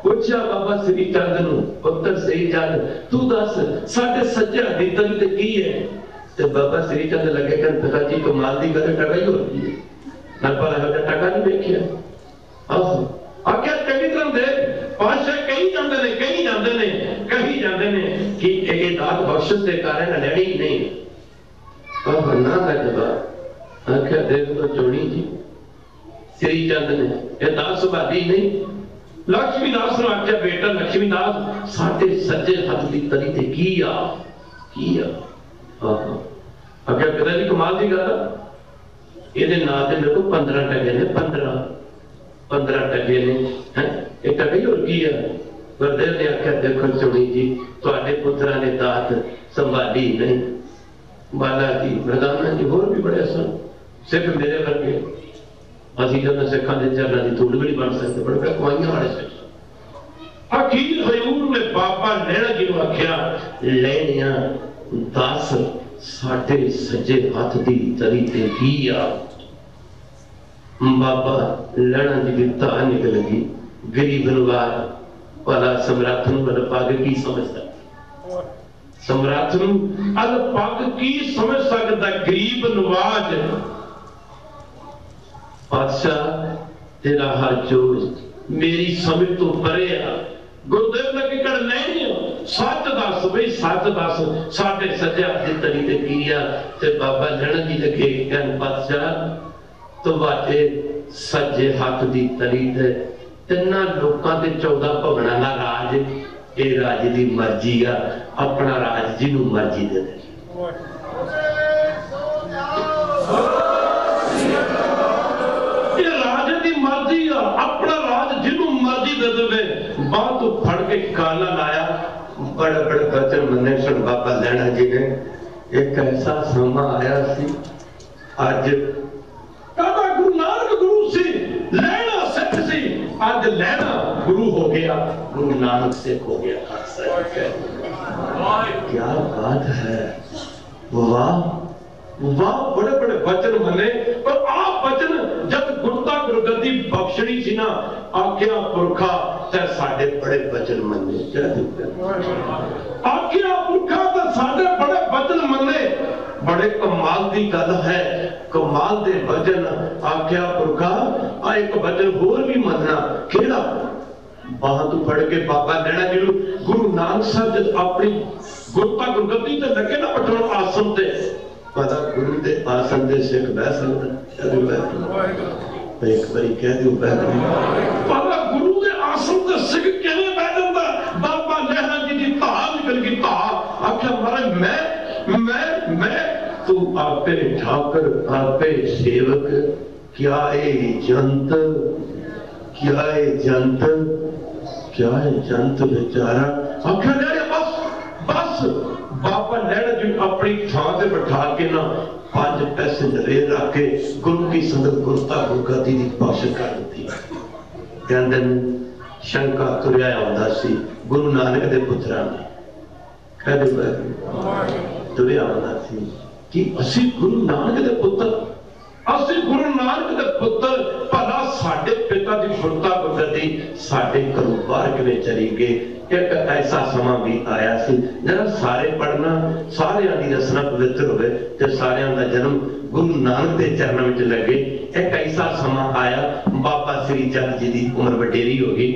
Speaker 1: पूछया बाबा श्री चंद नूं पुत्र श्री चंद तू दस साडे सज्जे हाथ दी तली ते की है। तो बाबा श्री चंद लगे कहन पिताजी कमाल दी गल टका ही होती है ना भला है टका नहीं देखिया। आख्या चंगी तरह देख पातशाह कही जाते ने कि ये दात बख्शिश के कारण लैणी नहीं। अब ना लगदा आख्या देख तो चोड़ी जी श्री चंद ने यह दात सुभादी नहीं। लक्ष्मी दास ने आख्या बेटा लक्ष्मी दास साडे सज्जे हाथ की तली ते की आ अगर पिताजी कमाल की गल ये नाम से मेरे को 15 टके ने 15 टके ने एक टके ही की है। गुरदेव ने आख्या देखो चुनी जी तुहाडे पुत्रा ने दात संभाली नहीं। बाला जी मृदाना जी होर भी बड़े सन सिर्फ मेरे वर्गे असीं जदों सिखां दे चरणा दी धूड़ भी नहीं बन सकते बड़े कमाइयां वाले सिख। आखिर हजूर ने बाबा लैणा जी नूं आख्या लैणिया दस साडे सज्जे हाथ दी तली ते की आ। बाबा लैणा जी दी तां निकल गई। गरीब नवाज भला सम्राट नूं बल पाके की समझदा ਸਮਰੱਥ ਨੂੰ ਅਲਪੱਗ ਕੀ ਸਮਝ ਸਕਦਾ ਗਰੀਬ ਨਵਾਜ। ਪਾਤਸ਼ਾਹ तेरा हर जोर मेरी समझ तो परे आ। गुरुदेव ने किकड़ नहीं सच दस बई सच दस साडे सज्जे हाथ दी तली ते की आ। ते बाबा लैणा जी लगे कहन पातशाह तुहाडे सज्जे हाथ दी तली ते तिन्ना लोकां ते 14 भवनां दा राज ये राज दी मर्जी आ। अपना राज जिन्नू मर्जी दे दे। अपना राज जिन्हों मर्जी दे दे। बात तो फड़ के काला लाया बड़े बड़े वचन मन्ने सन बाबा लैणा जी ने। एक ऐसा समा आया सी अज कहता गुरु नानक गुरु सी लैणा सिख सी अज लैणा गुरु हो गया गुरु नानक सिख हो गया। क्या बात है वाह वाह बड़े बड़े वचन मने। पर आप वचन जब गुरता गुरगद्दी बख्शनी सी ना आख्या पुरखा ते साडे बड़े वचन मने। आख्या पुरखा ते साडे बड़े वचन मने। बड़े कमाल दी गल है कमाल दे वचन आख्या पुरखा। आ एक वचन होर भी मनना केड़ा बाह तो फड़ के बाबा लैणा जी गुरु नानक साहब जब अपनी गुरता गुरगद्दी ते लगे ना पठण आसन ते पता गुरु के आसन से सिख बह सकता एक बारी कह दो पता गुरु के आसन से सिख किवें बह जांदा। बाबा लैणा जी की धा निकल गई धा। आख्या महाराज मैं तू आपे ठाकर आपे सेवक क्या है जंत क्या है जंत क्या है जंत बेचारा। आख्या बस बस बाबा लैणा जी अपनी थां से बैठा के ना 5 पैसे नरे रख के गुरु की संगत गुरता गुरगद्दी दी बख्श कर दी। कहंदे शंका तुरिया आउंदा सी गुरु नानक दे पुत्रा ने कहदे तुरिया आउंदा सी कि असी गुरु नानक दे पुत्र असी गुरु नानक दे पुत्र भला साडे पिता दी गुरता गुरगद्दी साडे घरों बाहर किवें चली गई। एक ऐसा समा भी आया सी जरा सारे पढ़ना सारे दी रसना पवित्र होवे ते सारियां दा जन्म गुरु नानक दे चरणों में लगे। एक ऐसा समा आया बाबा श्री चंद जी की उम्र वडेरी हो गई।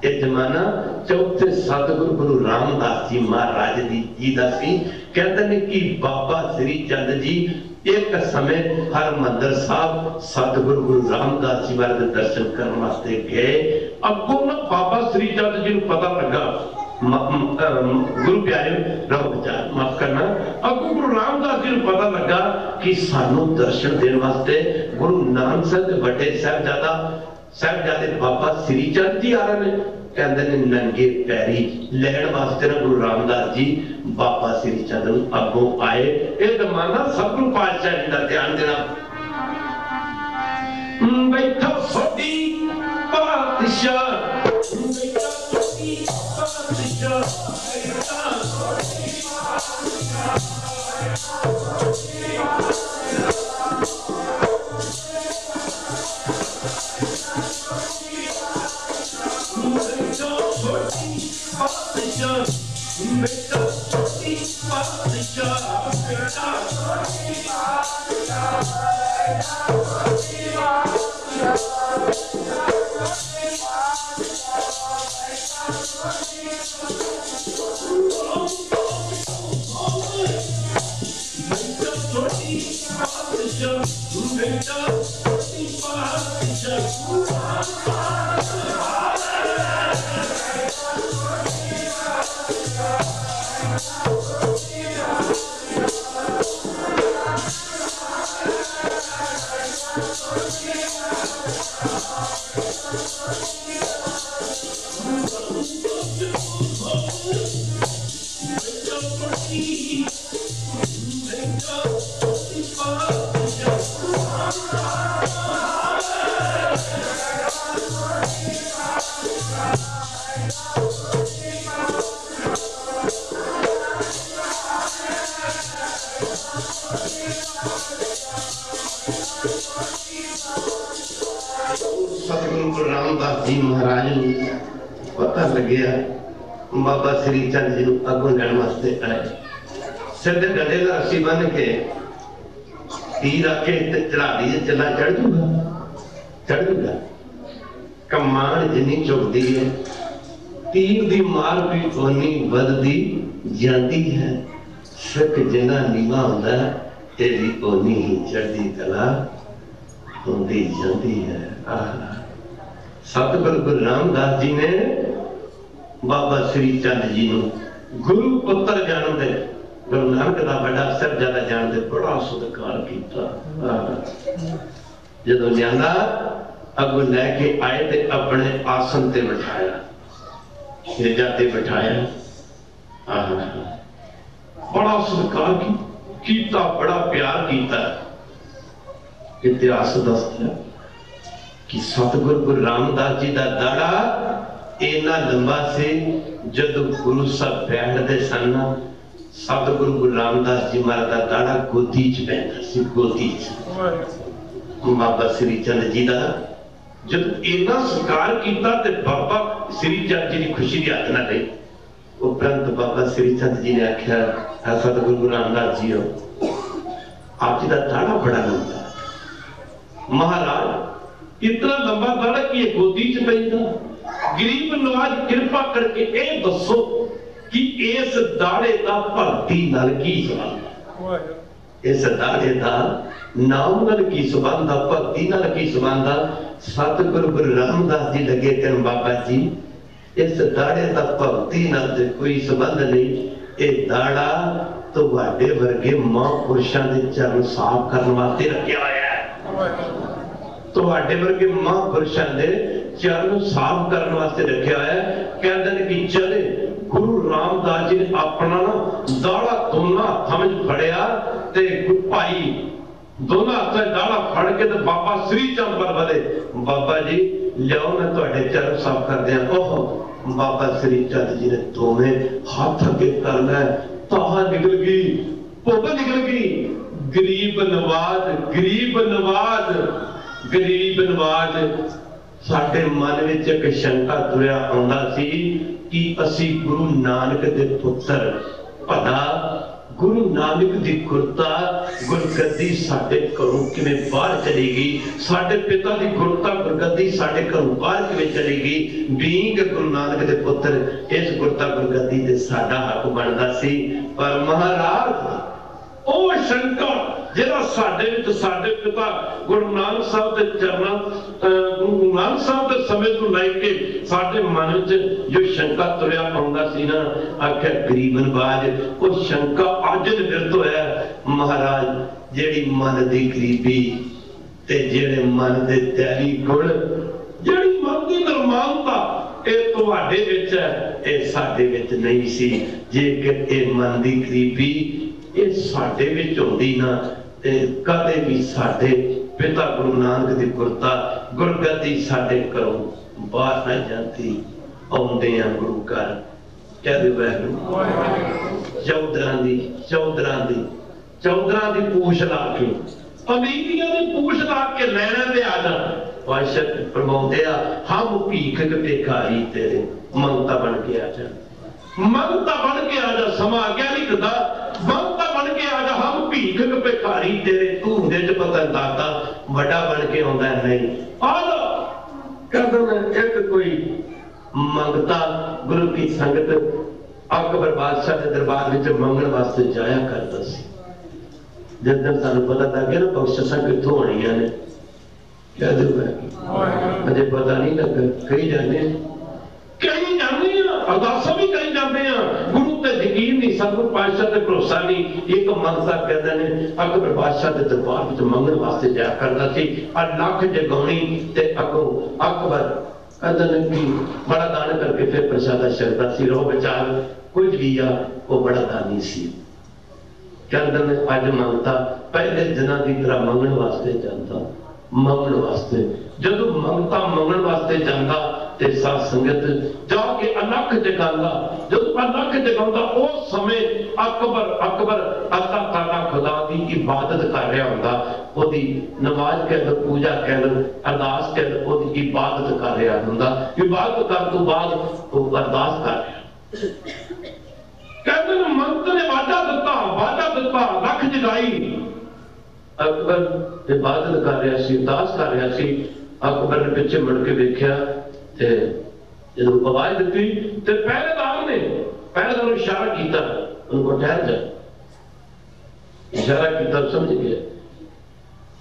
Speaker 1: ये जमाना चौथे सतगुरु गुरु रामदास जी महाराज जी दा सी। कहते हैं कि बाबा श्री चंद जी एक समय हरमंदिर साहब सतगुरु गुरु रामदास जी महाराज के दर्शन करने वास्ते गए। अगों ना बाबा श्री चंद जी को पता लगा गुरु प्यारे रहो विचार माफ करना अगों गुरु रामदास जी को पता लगा कि सानू दर्शन देने वास्ते गुरु नानक साहब के बड़े साहबजादे बाबा श्री चंद जी आ रहे हैं। कहते ने नंगे पैरी लैण वास्ते ना गुरु रामदास जी बाबा श्री चंद अगों आए। ये जमाना सतगुरु पातशाह जी का ध्यान देना। बैठो सोडी पातशाह बैठो सोडी पातशाह सतगुरु रामदास जी महाराज को पता लगे बाबा श्री चंद जी अगों लैण वास्ते आए। सिर ते डंडे दा रस्सी बन के तीर आके चढ़ा दी चला चढ़ जूगा कमान जिन्नी चुकती है तीर दी मार भी उन्नी वधदी जाती है सिख जिन्ना नीवा हुंदा ते भी उन्नी ही चढ़दी कला होंदी जाती है। सतगुरु गुरु रामदास जी ने बाबा श्री चंद जी नूं गुरु पुत्र जानते गुरु नानक का बड़ा साहिबजादा जानते बड़ा सत्कार किया। जदों लियांदा अगों लैके आए ते अपने आसन ते बिठाया सेजा ते बिठाया बड़ा सत्कार किया बड़ा प्यार किया। इतिहास दसदा कि सतगुरु गुरु रामदास जी का दाड़ा इन्ना लंबा से जदों गुरु साहब बैठते सन सतगुरु गुरु रामदास जी महाराज का दाड़ा गोदी च पैंदा सी गोदी च बाबा श्री चंद जी का जब इन्ना सत्कार किया तो बाबा श्री चंद जी की खुशी की हद ना रही। उपरंत बाबा श्री चंद जी ने आख्या सतगुरु गुरु रामदास जी हो आप जी का दाड़ा बड़ा लंबा महाराज इतना लंबा दाड़ा कि गोदी च पैंदा गरीब नवाज कृपा करके ए दसो कि इस दाड़े का भगती नाल की संबंध इस दाड़े का नाम नाल की संबंध भगती नाल की संबंध। सतगुरु गुरु रामदास जी लगे कहन बाबा जी इस दाड़े का भगती नाल कोई संबंध नहीं ये दाड़ा तुहाडे वर्गे महापुरुषां दे चरण साफ करने वास्ते रखिया होया है तुहाडे वर्गे महापुरुषां दे चरण साफ करने वास्ते रखिया है। कहते कि चले गुरु रामदास जी ने अपना ना दाड़ा दोनों हाथों में फड़िया ते भाई दोनों हाथों में दाड़ा फड़ के तो बाबा श्री चंद पर बदे बाबा जी लियाओ मैं तुहाडे चरण साफ कर दिया। ओह बाबा श्री चंद जी ने दोवें हाथ अगे कर लिया ताहा निकल गई पोगा निकल गई गरीब नवाज गरीब नवाज गरीब नवाज। साडे मन विच एक शंका तुरिया आउंदा सी कि असी गुरु नानक दे पुत्र भला गुरु नानक दी गुरता गुरगद्दी साडे घरों किवें बाहर चली गई साडे पिता दी गुरता गुरगद्दी साडे घरों बाहर किवें चली गई बींग गुरु नानक दे पुत्र इस गुरता गुरगद्दी ते साडा हक बनदा सी। पर महाराज ओ शंका जिहड़ा साडे विच साडे पिता गुरु नानक साहब दे चरणा गुरु नानक साहब दे समय तो लैके साडे मन विच जो शंका तुरिया आउंदा सी ना आख्या गरीब नवाज ओ शंका अज निवृत्त होया। महाराज जिहड़ी मन दी गरीबी ते जिहड़े मन दे त्यागी गुण जिहड़ी मन दी निर्माणता ये तुहाडे विच है ये साडे विच नहीं सी। जेकर ये मन दी गरीबी ये साडे विच होंदी ना ते कदे भी साडे पिता गुरु नानक दी गुरता गुरगद्दी साडे घरों बाहर ना जाती। आउंदे आ गुरु घर कहदे वैगुरू चौधरां दी पूछ ला के अमीरियां दी पूछ ला के लैणा ते आ जा वाशक फरमाउंदे आ हम भीख भिखारी तेरे मंगता बन के आ जा मंगता बन के आ जा। समा गया नहीं कदा मंगता बन के आ जा हम भीख भिखारी तेरे तू हुंदे च पता दाता बड़ा बन के आउंदा नहीं आ जा। कहदा एक कोई मंगता गुरु की संगत अकबर बादशाह के दरबार में मंगण वास्ते जाया करता सी। जिस दिन सानू पता लग गया ना बख्शिशां कित्थों आणियां ने क्या अजे पता नहीं लगा कई जाने अरदासां भी कई जाते हैं गुरु ते यकीन नहीं सतगुरु पातशाह ते भरोसा नहीं। एक मंगता कहते ने अकबर बादशाह के दरबार में मंगण वास्ते जाया करता सी और लख जगाउणी ते अगों अकबर कहते ने कि बड़ा दान करके फिर प्रसादा छकदा सी। रहो बेचार कुछ भी आ वो बड़ा दानी सी। कहते ने अज मंगता पहले दिनों की तरह मंगण वास्ते जाता मंगण वास्ते जदों मंगता मंगण वास्ते जाता ते साध संगत जाके अलख जगांदा जदों अलख जगांदा उस समय अकबर अल्लाह ताला खुदा दी इबादत कर रहा हुंदा ओदी नमाज कह लो पूजा कह लो अरदास कह लो ओदी इबादत कर रहा हुंदा। इबादत कर तो बाद वो अरदास कर रहा कहते मंत्र ने वादा दिता वादा लख जगाई। अकबर इबादत कर रहा सी, अरदास कर रहा सी। अकबर ने पिछे मुड़ के देखा ते जो आवाज दी तो पहरेदार ने इशारा किया, उनको ठहर जा, इशारा किया, समझ गया।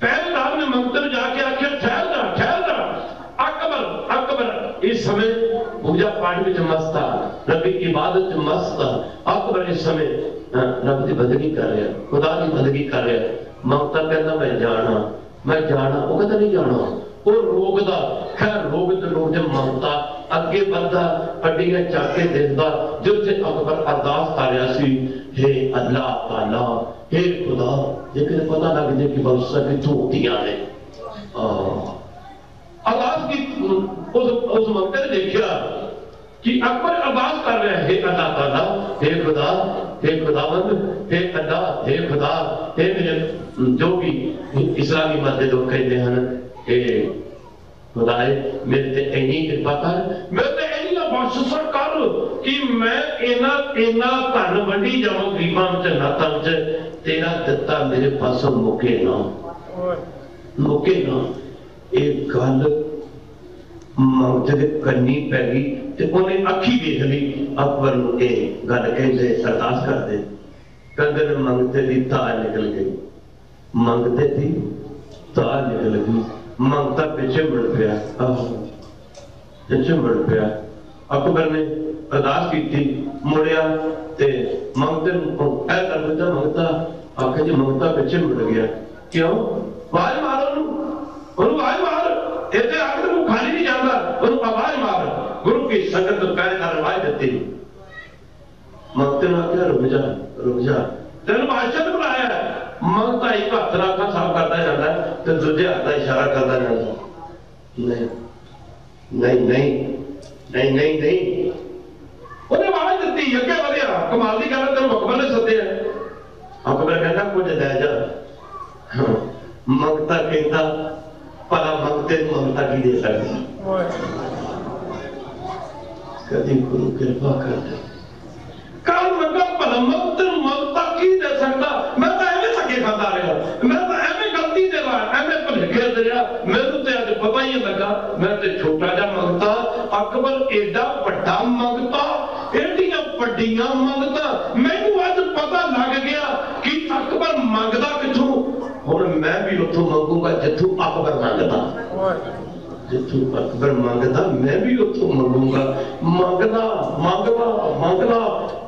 Speaker 1: पहरेदार ने मंत्र जाके आखिर ठहर जा, ठहर जा। अकबर अकबर इस समय पूजा पाठ में मस्त था, रब की इबादत में मस्त था। अकबर इस समय रब की बंदगी कर रहा, खुदा की बंदगी कर रहा। ममता कहता मैं जाना, वो कहता नहीं जाना, वो रोकदा। खैर रोकते ममता अगे बढ़ता, पट्टियां चाके देखता। जिथे अकबर अरदास कर रहा सी, हे अल्लाह ताला, हे खुदा, जे किते पता लग जाए कि बख्शा किथों होतियां ने। अरदास की उस ममता ने देखा कि अकबर अरदास कर रहा है, हे अल्लाह ताला, हे खुदा, हे खुदावंद, हे अल्लाह, हे खुदा, हे मेरे जो भी इस्लामी मत लोग कहते हैं कि खुदाए मेरे ते इन्नी कृपा कर, मेरे ते इन्नी बख्शिश कर कि मैं इना धन वंडी जावां गरीबां विच नातां विच, तेरा दिता मेरे पासों मुके ना। एक गल मंगते दे कन्नी पै गई ते उन्हें अखी देख ली। अकबर नूं ये गल कहंदे अरदास करदे, कहंदे मंगते दी तार निकल गई, मंगते थी तार निकल गई। मंगता पीछे मुड़ पिया, पीछे मुड़ पिया। अकबर ने अरदास की, मुड़िया ते मंगते ऐ कर दिता। मंगता आखे जी मंगता पीछे मुड़ गया, क्यों? आवाज मारो, आवाज मार, इतने आखिर वो खाली नहीं जाता, आवाज मार। गुरु की संगत पहरेदार आवाज देती। मंगते ने आख्या रुक जा, तेन बादशाह ने बुलाया। मंगता एक हाथ अखा साफ करता जाता है तो दूजे हाथ का इशारा करता जाता। नहीं नहीं नहीं नहीं नहीं नहीं, उन्हें आवाज दी, अगे बढ़िया। कमाल की गल, तेन अकबर ने सद्या। अकबर कहता कुछ लै जा। मंगता कहता भला मंगते ममता की दे सकती, कभी गुरु कृपा कर दे। कल मंगा भला मंगते ममता की दे सकता। मैं तो एवं धक्के खाता रहा, मैं तो एवं गलती दे रहा, एवं भुलेखे दे रहा। मैनू तो अज पता ही लगा, मैं तो छोटा जा मंगता। अकबर एडा वड्डा मंगता, एडियां वड्डियां मंगता। मैनू अज पता लग गया कि अकबर मंगदा किथों। हुण मैं भी उथों मंगूंगा जिथों अकबर मंगदा, जिथों अकबर मंगदा मैं भी उथों मंगूंगा। मंगला मंगला मंगला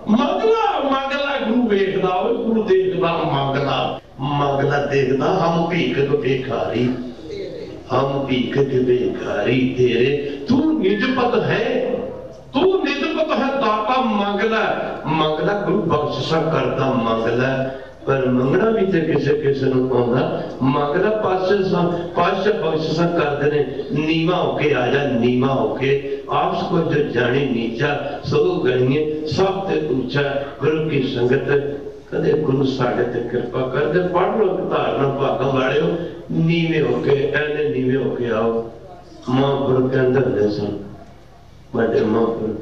Speaker 1: मंगला मंगला, गुरु वेखदा, गुरु देखदा। मंगला मंगला देखदा, हम भीख के भिखारी, हम भीख के भिखारी तेरे। तू निजपत है, तू निजपत है, दाता मंगला। मंगला गुरु बख्शिशा करदा मंगला, पर मंगना भी तो किसी किसी को आंदा। मंगला पातशाह बख्शिशा करते ने, नीवा होके आ जा, नीवा होके। आपस को जो जाने नीचा सो गणिए, सब ते ऊंचा। गुरु की संगत कदे गुरु साढ़े ते कृपा कर दे। पढ़ लो धारना भागों वाले, नीवे होके, ऐने नीवे होके आओ। महापुरुष के अंदर दे सन, बड़े महापुरुष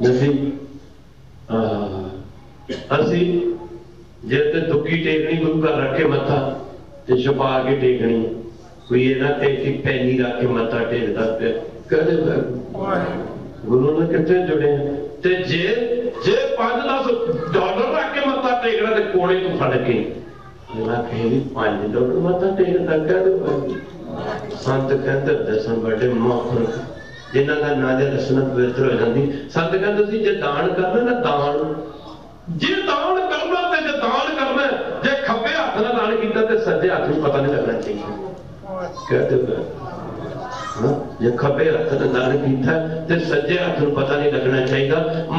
Speaker 1: नसी असी जे ते दुखी टेकनी गुरु घर रख के मत्था ते छुपा के टेकनी। कोई ये ना कहे कि पैनी रख के मत्था टेकदा पे, कहदे गुरु ने कितने जुड़े। ते जे $5-10 रख के मत्था टेकना ते कोने तो फड़ के अगला कहे भी $5 मत्था टेकदा। कहदे संत कहते दसन बड़े महापुरुष जिन्हां दा नाम दे रसना पवित्र हो जाती। संत कहते सी जे दान करना ना, दान जे दान करना ते जे दान करना, जे खब्बे हाथ नाल दान कीता ते सज्जे हाथ नूं पता नहीं लगना चाहिए। कहते जे खब्बे हाथ नाल दान कीता ते सज्जे हाथ नूं पता नहीं लगना चाहिए।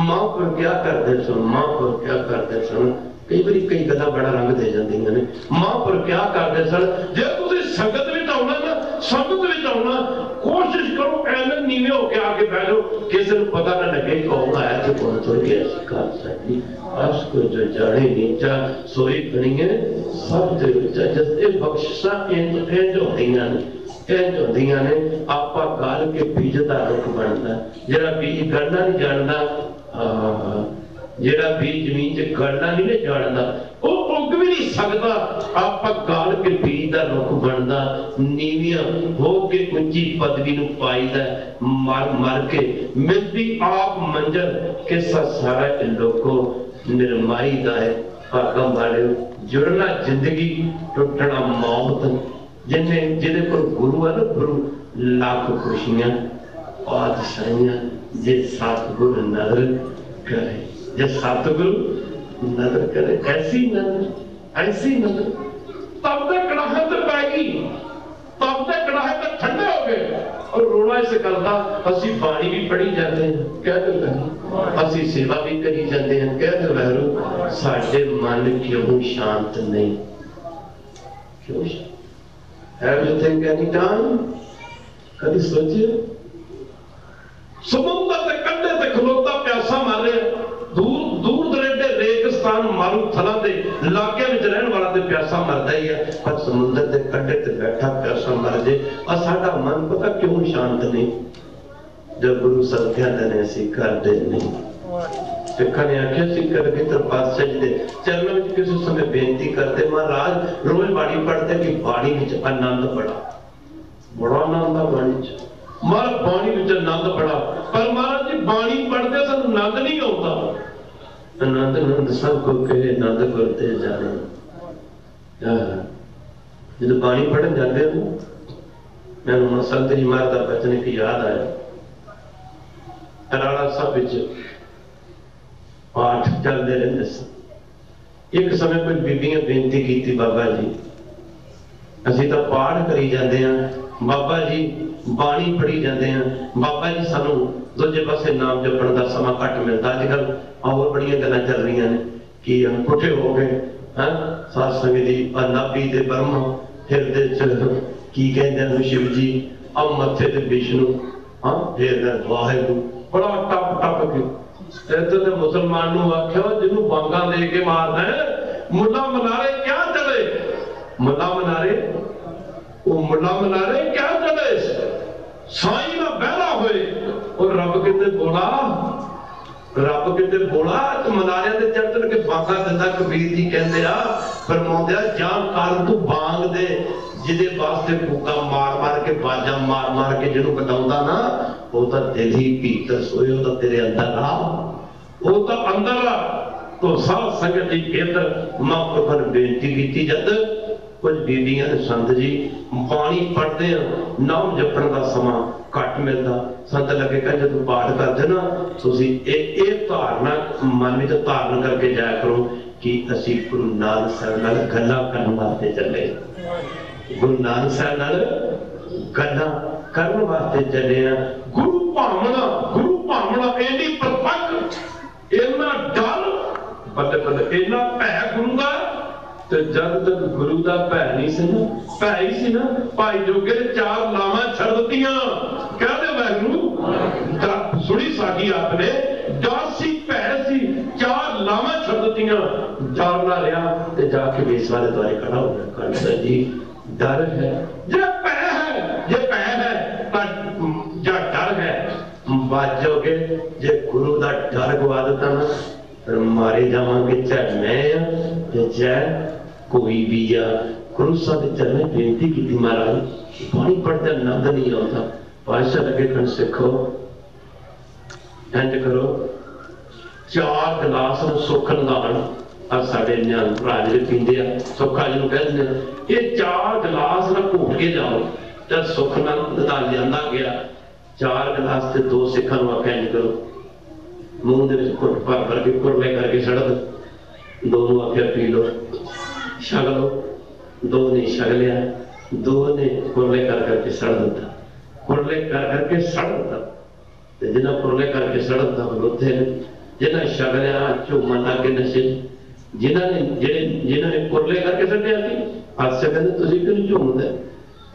Speaker 1: महापुरुष क्या करते सन, महापुरुष क्या करते सन, कई बार कई गल्लां बड़ा रंग दे जांदियां ने। महापुरुष क्या करते सन, जे तुसीं संगत विच आउणा ना, संगत विच आउणा, कोशिश करो ऐवें नीवे होके आके बैठ जाओ, किसी को पता ना लगे कौन आया तो कौन थोड़ी ऐसी कर सकती। अस को जो जाने नीचा सोई बनिए सब दे ऊंचा। जिससे बख्शिशा इंज होंदियां ने, आपा गाल के बीज दा रुख बनदा। जेड़ा बीज गढ़ना नहीं जानदा, जेड़ा बीज जमीन च गलना नहीं ना जानता वो उग भी नहीं सकता। आप गाल के बीज का रुख बनता, नीवियां हो के ऊंची पदवी नूं पाईदा, मर मर के मिलती आप मंजिल के सारा लोगों निर्माई दा है। भागा वाले जुड़ना जिंदगी, टुटना मौत। जिन्हें जिहदे कोल गुरु है ना, गुरु लाख खुशियां बादशाहियां। जे सतगुरु नदर करे, जे सतगुरु नदर करे, ऐसी नदर ऐसी नदर तब तक कड़ाहट पैगी, तब तक कड़ाहट ठंडे हो गए। और रोना इस करता असी बाणी भी पढ़ी जाते हैं, कह दो असी सेवा भी करी जाते हैं, कह दो वैरू साडे मन क्यों शांत नहीं? क्यों? Have you think any time? कभी सोचिए समुद्र के कंढे ते खलोता प्यासा मर रहा, दूर दूर दरेडे रेगिस्तान मारू थला दे लागे विच रहन वाला ते प्यासा मरदा ही है, पर समुद्र के कंढे ते बैठा प्यासा मर जे और साडा मन पता क्यों शांत नहीं? जब गुरु सत्या ने असीं करदे नहीं। सिखा ने आख्या सी करके तरपासे दे चरणों में किसी समय बेनती करते, महाराज रोज बाणी पढ़ते कि बाणी विच आनंद बड़ा आनंद है बाणी च, महाराज बाणी विच आनंद बड़ा, पर महाराज जी बाणी पढ़ते सन आनंद नहीं आता। आनंद आनंद सब को कहे आनंद करते जाने। जो बाणी पढ़न जाते हो मैं संत जी महाराज का बचन एक याद आया। अराड़ा साहब विच पाठ चलते रहते सन। एक समय कोई बीबियां बेनती की, बाबा जी असीं तो पाठ करी जाते हैं, बाबा जी बाणी पढ़ी जाते हैं, बाबा जी सानू दूजे पासे नाम जपण का समा घट मिलता। अजकल और बड़ियां गल्लां चल रही हैं कि हम पुठे हो गए हैं, सत्संग दी नाभि ते ब्रह्म, हिरदे च की कहंदे शिव जी, अब मत्थे ते विष्णु, हाँ फिर वाहिगुरू, बड़ा टप टप के इधर तो मुसलमान नूं आख्या जिन्हों बांगा दे के मारना है, मुला मनारे क्या चले, मुला मनारे वो मुला मनारे क्या चले, साई ना बहरा होए और रब किते बोला, रब किते बोला तो मनारिया दे चढ़ के बांगा दिंदा। कबीर जी कहंदे आ फरमाउंदे जा कर तू बांग दे, जिदे वास्ते भूखा मार मार के बाजा मार मार के जिन्हों बटाउंदा ना, वो तो दिल ही भीतर सोए, वो तो तेरे अंदर आ, वो तो अंदर आ। तो साध संगत जी केंद्र महापुरुषों ने बेनती की, जद कुछ बीबियां संत जी बाणी पढ़ते हैं, नाम जपण का समा घट मिलता, संत लगे कह जो पाठ करते ना तुसी एक धारणा मन में धारण करके जाया करो कि असी गुरु नानक साहब नाल गल्लां करन वास्ते चले, गुरु नानक साहब नाल गल्लां करन वास्ते चले हैं। गुरु भावना एडी परपक, इन्ना डर, बल्ले बल्ले इन्ना भै गुरु का। तो जब तक गुरु का भै नहीं सी ना, भै ही सी ना, भाई जोगे चार लावां छड़ दित्तियां, कहदे वैगुरू सुनी साडी आपने, डर सी भै सी, चार लावां छड़ दित्तियां, डर ना रहा ते जाके बेस वाले द्वारे खड़ा हो गया। कहंदा जी डर है, जे भै है, जे भै है या डर है बच जाओगे, जे गुरु का डर गवा दिता ना फिर मारे जावांगे, चाहे मैं चाहे कोई भी। या गुरु साहब के चरणे बेनती की थी, महाराज पानी पढ़ते आनंद नहीं आता, पातशाह लगे कन सिखो इंज करो, चार गिलास सुख नदान और साढ़े नियाण भरा जो पींदे आ, सुखा जिन्हों कहते ये चार गिलास ना घूट के जाओ, जब सुख नदान लिया गया, चार गिलास से दो सिखा आख्या इंज करो, मुंह दे घुट भर भर के कुरले करके सड़ दो, आख्या पी लो छक लो, दो ने छक लिया, दो ने कुरले कर करके सड़ दिता, कुरले कर करके सड़ दिता। जिन्हें कुरले करके सड़ दिता खलोते ने, जिन्हें छक लिया झूमन लग के नशे, जिन्होंने कुरले करके सड़िया सी पातशाह कहते तुसीं क्यों झूमदे?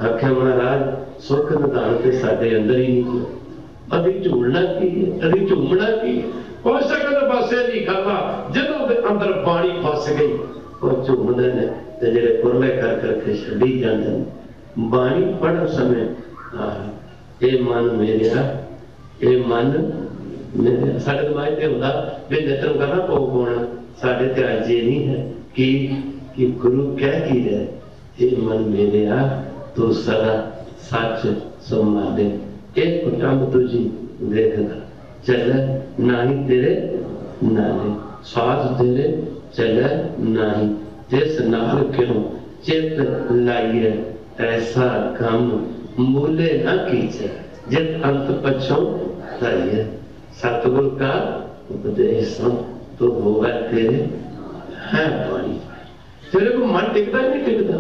Speaker 1: आख्या महाराज सुख निधान ते साडे अंदर ही नहीं, अभी झूमना की, अभी झूमना की। पातशाह कहते बस ये नहीं करना, जिन्हों के अंदर बाणी फस गई वो झूमदे ने ते जेड़े कुरले कर करके छड्डी जांदे ने। बाणी पढ़न समय ए मन मेरा, ए मन मेरे, साडे दिमाग ते हुंदा भी नितन करना भोग पाना, साढ़े ते अज ये नहीं है कि गुरु कह की है, ये मन मेरे आ तू सदा सच संभाले, एक कुटुंब तुझी देखना चले नाही तेरे नाले, साथ तेरे चले नाही, जिस नाल क्यों चित लाइए, ऐसा काम मूले न कीजिए, जित अंत पछों लाइए। सतगुरु का उपदेश तो होगा तेरे है पानी, तेरे को मन टिकता नहीं टिकता।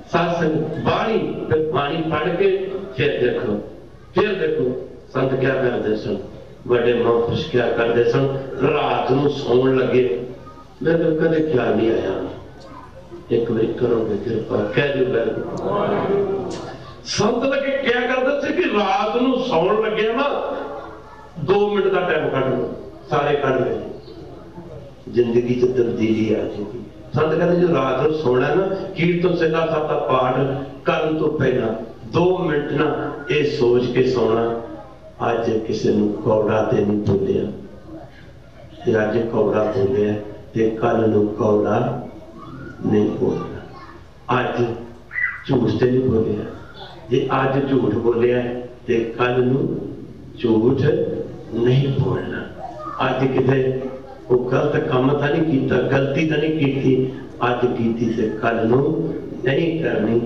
Speaker 1: सत्संग बाणी फिर पानी पढ़ के फिर देखो संत क्या करते सन, बड़े महापुरुष क्या करते सन, रात को सौन लगे, मैं तो कदे ख्याल नहीं आया, एक बार करोगे कृपा कह दो संत लगे क्या करते थे कि रात को सौन लगे ना 2 मिनट का टाइम कट लो, सारे कट ले, जिंदगी च तब्दीली आ जाएगी। संत कहते जो रात को सोना ना, कीर्तन सिद्धा साब का पाठ करन तो पहला 2 मिनट ना ये सोच के सोना, अज किसी ने कौड़ा ते नहीं बोलिया, अज कौड़ा बोलिया ते कल नूं कौड़ा नहीं बोलना, अज झूठ ते नहीं बोलिया, जे अज झूठ बोलिया ते कल नूं झूठ नहीं बोलना, अज किते वो गलत काम तो नहीं किया, गलती तो नहीं की, अज की ते कल नूं नहीं करनी।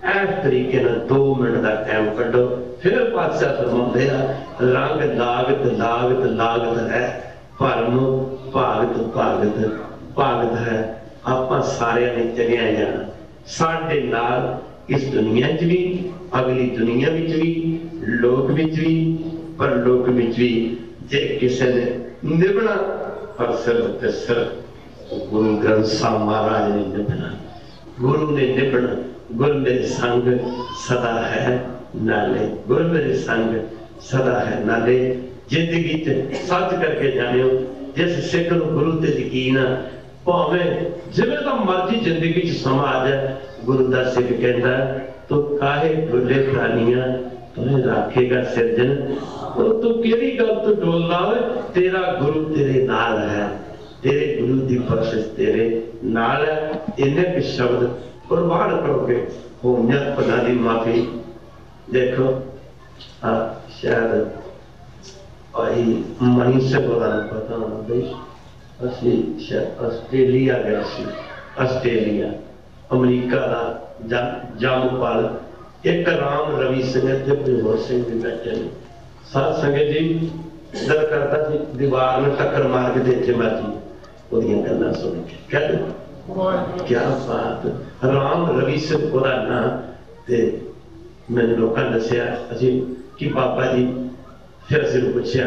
Speaker 1: इस तरीके ना 2 मिनट का टाइम कड्डो, फिर पातशाह फरमाते हैं रंग लागत लागत लागत है, भरम भागत भागत भागत है, आप सारे ने चलिया जाना, साडे नाल इस दुनिया च भी, अगली दुनिया विच भी, लोक विच भी, परलोक विच भी, जे किसी ने निभना पर सिर्फ ते सिर्फ गुरु ग्रंथ साहब महाराज ने निभना, गुरु ने निभना। गुरु मेरे संग सदा है नाले, गुरु मेरे संग सदा है नाले, जिंदगी सच करके जानियो, जिस सिख नूं गुरु ते यकीन भावें जिवें दा मर्जी जिंदगी च समा आ जाए, गुरु दा सिख कहंदा तो काहे डोले प्राणियां तुम्हें राखेगा सिरजन, तू केड़ी गल तो डोलदा है, तेरा गुरु तेरे नाल है, तेरे गुरु दी बख्शिश तेरे नाल है। इन्ने के शब्द कुर्बान करोगे हो पना दी माफी। देखो शायद भाई मनी से बोला पता होना देश, असि शायद ऑस्ट्रेलिया गए सी, ऑस्ट्रेलिया अमरीका का जामपाल एक राम रवि सिंह थे, कोई होर सिंह भी बैठे ने, साथ संगत जी दिल करता सी दीवार में टक्कर मार के देखे मर्जी ओदियां गल्लां सुन के, क्या बात, राम रवि सिंह ओदा नाम ते मैंने लोगों ने दसिया असी कि बाबा जी, फिर असीं पूछया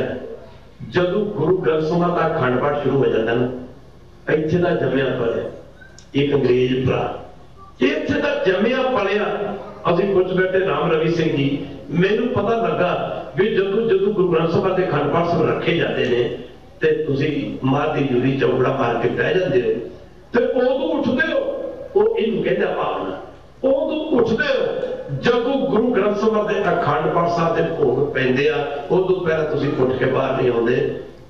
Speaker 1: जदों गुरु ग्रंथ साहिब का अखंड पाठ शुरू हो जाता ना, इत्थे दा जम्मिया पलिया एक अंग्रेज भरा, इत्थे दा जम्मिया पलिया, असीं पुछ बैठे राम रवि सिंह जी, मैनूं पता लगा भी जदों जदों गुरु ग्रंथ साहिब के अखंड पाठ सब रखे जाते हैं ते तुसीं मां दी जूरी चौकड़ा मार के बह जाते हो, ते उदों उठदे हो, वो इहनूं कहंदा भावना, उदों उठदे हो जदों गुरु ग्रंथ साहिब के अखंड पाठ साहब के भोग पैंदे आ, उदों पहला तुसीं उठ के बाहर नहीं आउंदे।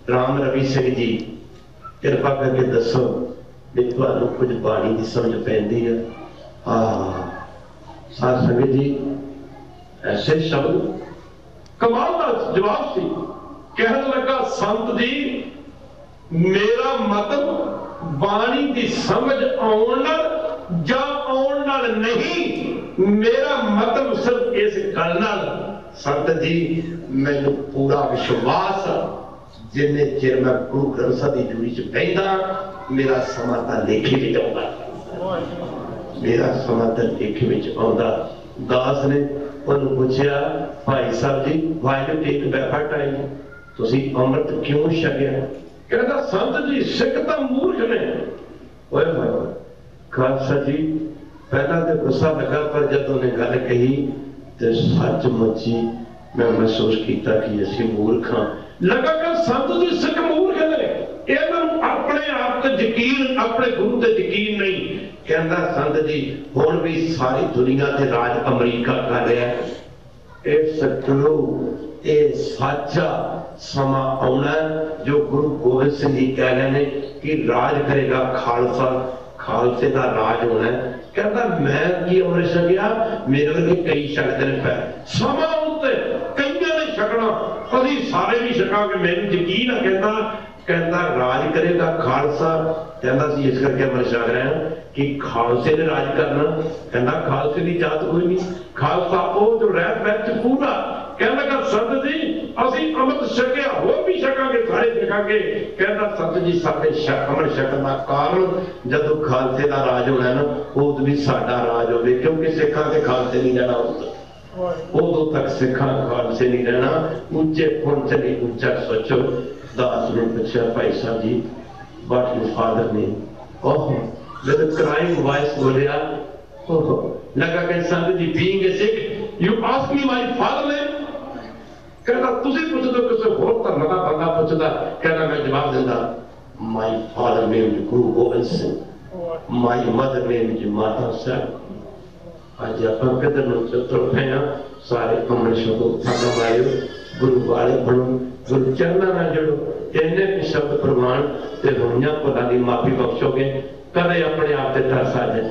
Speaker 1: राम रवि सिंह जी किरपा करके दसो भी तुहानूं कुछ बाणी की समझ पैंदी है? साध संगत जी ऐसे शब्द कमाल का जवाब सी, कहने लगा संत जी मेरा मतलब बाणी की समझ आउण नाल जां आउण नाल नहीं, मेरा मतलब सिर्फ इस गल नाल संत जी मैनूं पूरा विश्वास, जिन्ने चिर मैं गुरु ग्रंथ साहिब की जूरी च बैठा मेरा समा तां लेखे विच आउंदा, मेरा समा तां लेखे विच आउंदा। दास ने उन्होंने पूछया भाई साहब जी वाई यू टेक बैफर टाइम, तुसीं अमृत क्यों छकिया? कहता संत जी सिख तां मूर्ख ने। ओए होए खालसा जी पहला तो गुस्सा लगा, पर जब उन्हें गल कही तो सचमुच ही मैं महसूस किया कि असीं मूर्ख हाँ। लगा कि संत जी सिख मूर्ख ने, इन्हां अपने आप ते यकीन, अपने गुरु ते यकीन नहीं। कहता संत जी हुण भी सारी दुनिया ते राज अमरीका कर रहा है, इस सतगुरु ये साचा समा आना जो गुरु गोबिंद सिंह जी कह रहे हैं कि राज करेगा खालसा, खालसे का राज होना है। कहता मैं की अमृत छकिया, मेरे वर्गे कई छकते हैं पै समा उत्ते कईयां ने छकना, अभी सारे भी छकांगे, मैनूं यकीन है। कहता कहता राज करेगा खालसा, कहता सी इस करके अमृत छक रहे हैं कि खालसे ने राज करना। कहता खालसे की जात कोई नहीं, खालसा वो जो रहत बहत पूरा। कहना कर संत जी असी अमृत छकिया, होर भी छकांगे, सारे छकांगे। कहता संत जी साडे अमृत छकण दा कारण जदों खालसे दा राज होना ना, उदों भी साडा राज होवे, क्योंकि सिखां ते खालसे नहीं रहना। उदों तक सिखां खालसे नहीं रहना। ऊंचे पुण चली ऊंचा सोचो। दास ने पूछा भाई साहब जी व्हाट इज फादर नेम? ओह विद क्राइंग वॉइस बोलिया, ओह लगा कि Sant ji being a Sikh you ask me my father name. कहता तुसी पूछ दो, किसी होर धर्म का बंदा पूछता। कहना मैं जवाब देंदा my father name is Guru Gobind Singh, my mother name is माता साहब। अज आप किधर तुर पे हाँ, सारे अमृत छको, खत्म आयो, गुरु वाले बनो, गुरु चरणा ना जुड़ो। इन्ने भी शब्द प्रमाण ते होइयां भुलां दी माफी बख्शोगे। कदे अपने आप ते तरस आ जाए,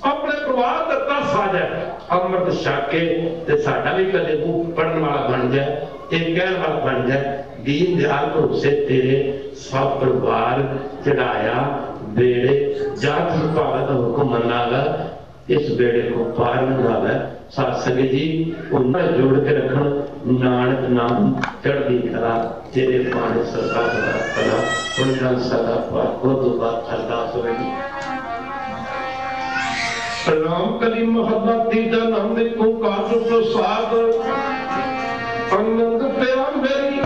Speaker 1: अपने परिवार का तरस आ जाए, अमृत छक के ते साडा भी कदे मुंह पढ़न वाला बन जाए, एक कहण वाला बन जाए दीन दयाल भरोसे तेरे सब परिवार चढ़ाया बेड़े जात भावत हुक्म मनागा, इस बेड़े को पार लगावे। सत्संग जी उन्हें जोड़ के रखन, नानक नाम चढ़दी कला तेरे पाने सदा कला उनका सदा पार को दुआ अरदास होगी। राम कली मोहब्बत दीदा नाम को काज प्रसाद आनंद प्यार मेरी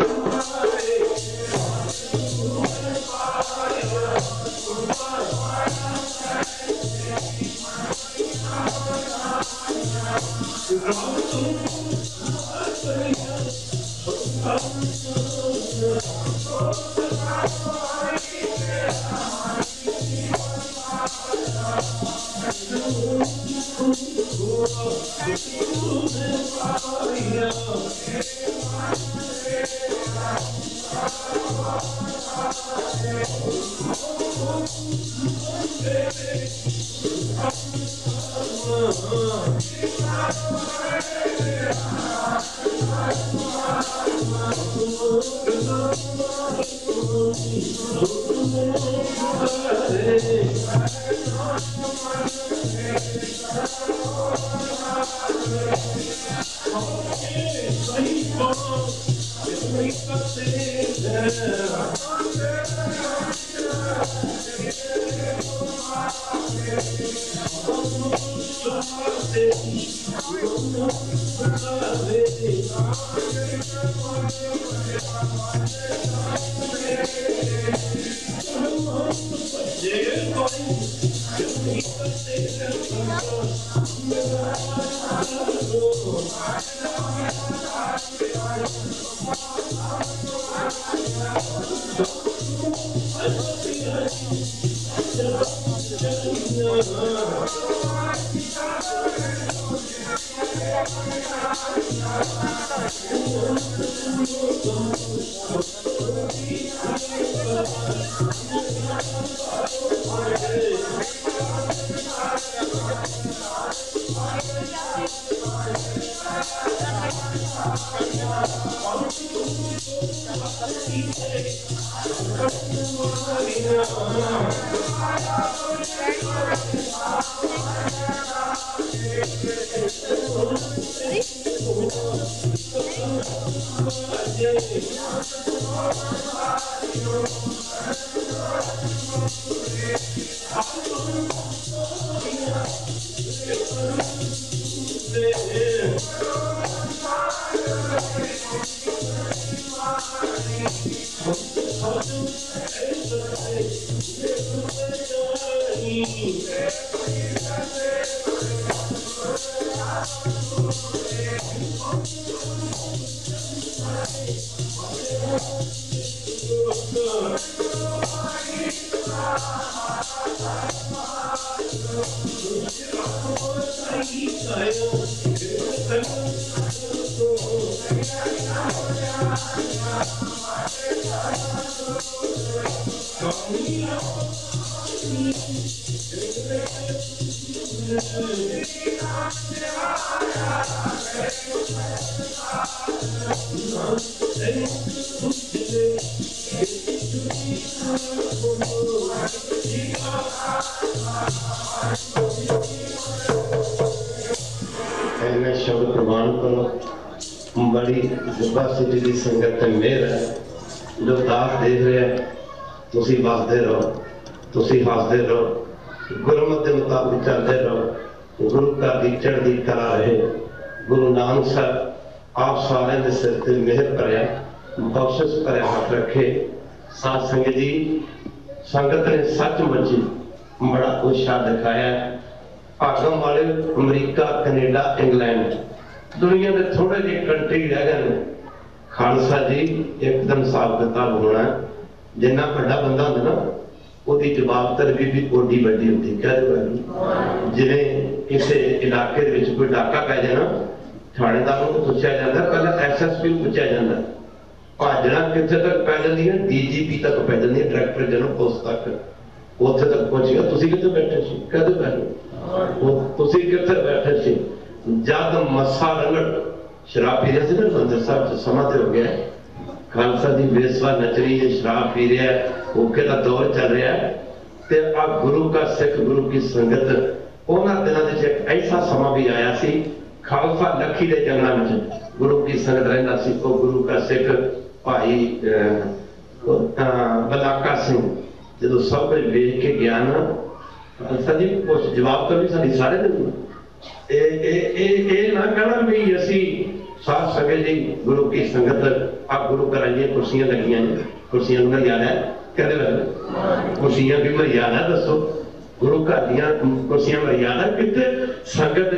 Speaker 1: शब्द प्रमाण करो बड़ी जब्बा सिटी की संगत मेहर है जो दास देख रहे हैं तुसी बसते रहो तुसी हसते रहो गुरमत के मुताबिक चलते रहो गुरु का दी चढ़ती कला रहे गुरु नानक साहब आप सारे के सिर से मेहर भरिया बख्शिश भरिया हाथ रखे साथ संगत जी संगत ने सचमुच बड़ा उत्साह दिखाया भागम वाले अमरीका कनेडा इंग्लैंड दुनिया के थोड़े जे कंट्री रह गए खालसा जी एकदम हिसाब किताब होना जिन्ना बड़ा बंदा होंगे ना उसकी जवाब तलबी भी ओडी वड्डी होती कह जिवें किसी इलाके कोई डाका पै जाए थानेदार को पूछा जाता पहले SSP पूछा जाता भाजना कितने तक पै जाती DGP तक पै जाती डायरेक्टर जनरल पोस्ट तक उत्थे तक पहुंचेगा तुसी कितने बैठे सी कहते बैठे तुसी कितने बैठे सी जब मसा रंगड़ शराब पी रहे थे ना मंदिर साहब समा तो हो गया खालसा दी बेसवा नच रही है शराब पी रहा है भूखे का दौर चल रहा है ते आ गुरु का सिख गुरु की संगत उन्होंने दिनों में एक ऐसा समा भी आया सी खालसा लखी के जंगलों में गुरु की संगत रहना सी वो गुरु का सिख भाई बलाका सिंह जो सब कुछ वेख के गया ना खालसा जी कुछ जवाब तो भी सारी सारे दिन ना कहना भी असी साथ सके जी गुरु की संगत आप गुरु घर कुर्सियां लगिया कुर्सियां मर्यादा है कहते कुर्सियां भी मर्यादा दसो गुरु घर दियां कुर्सियां मर्यादा कितने संगत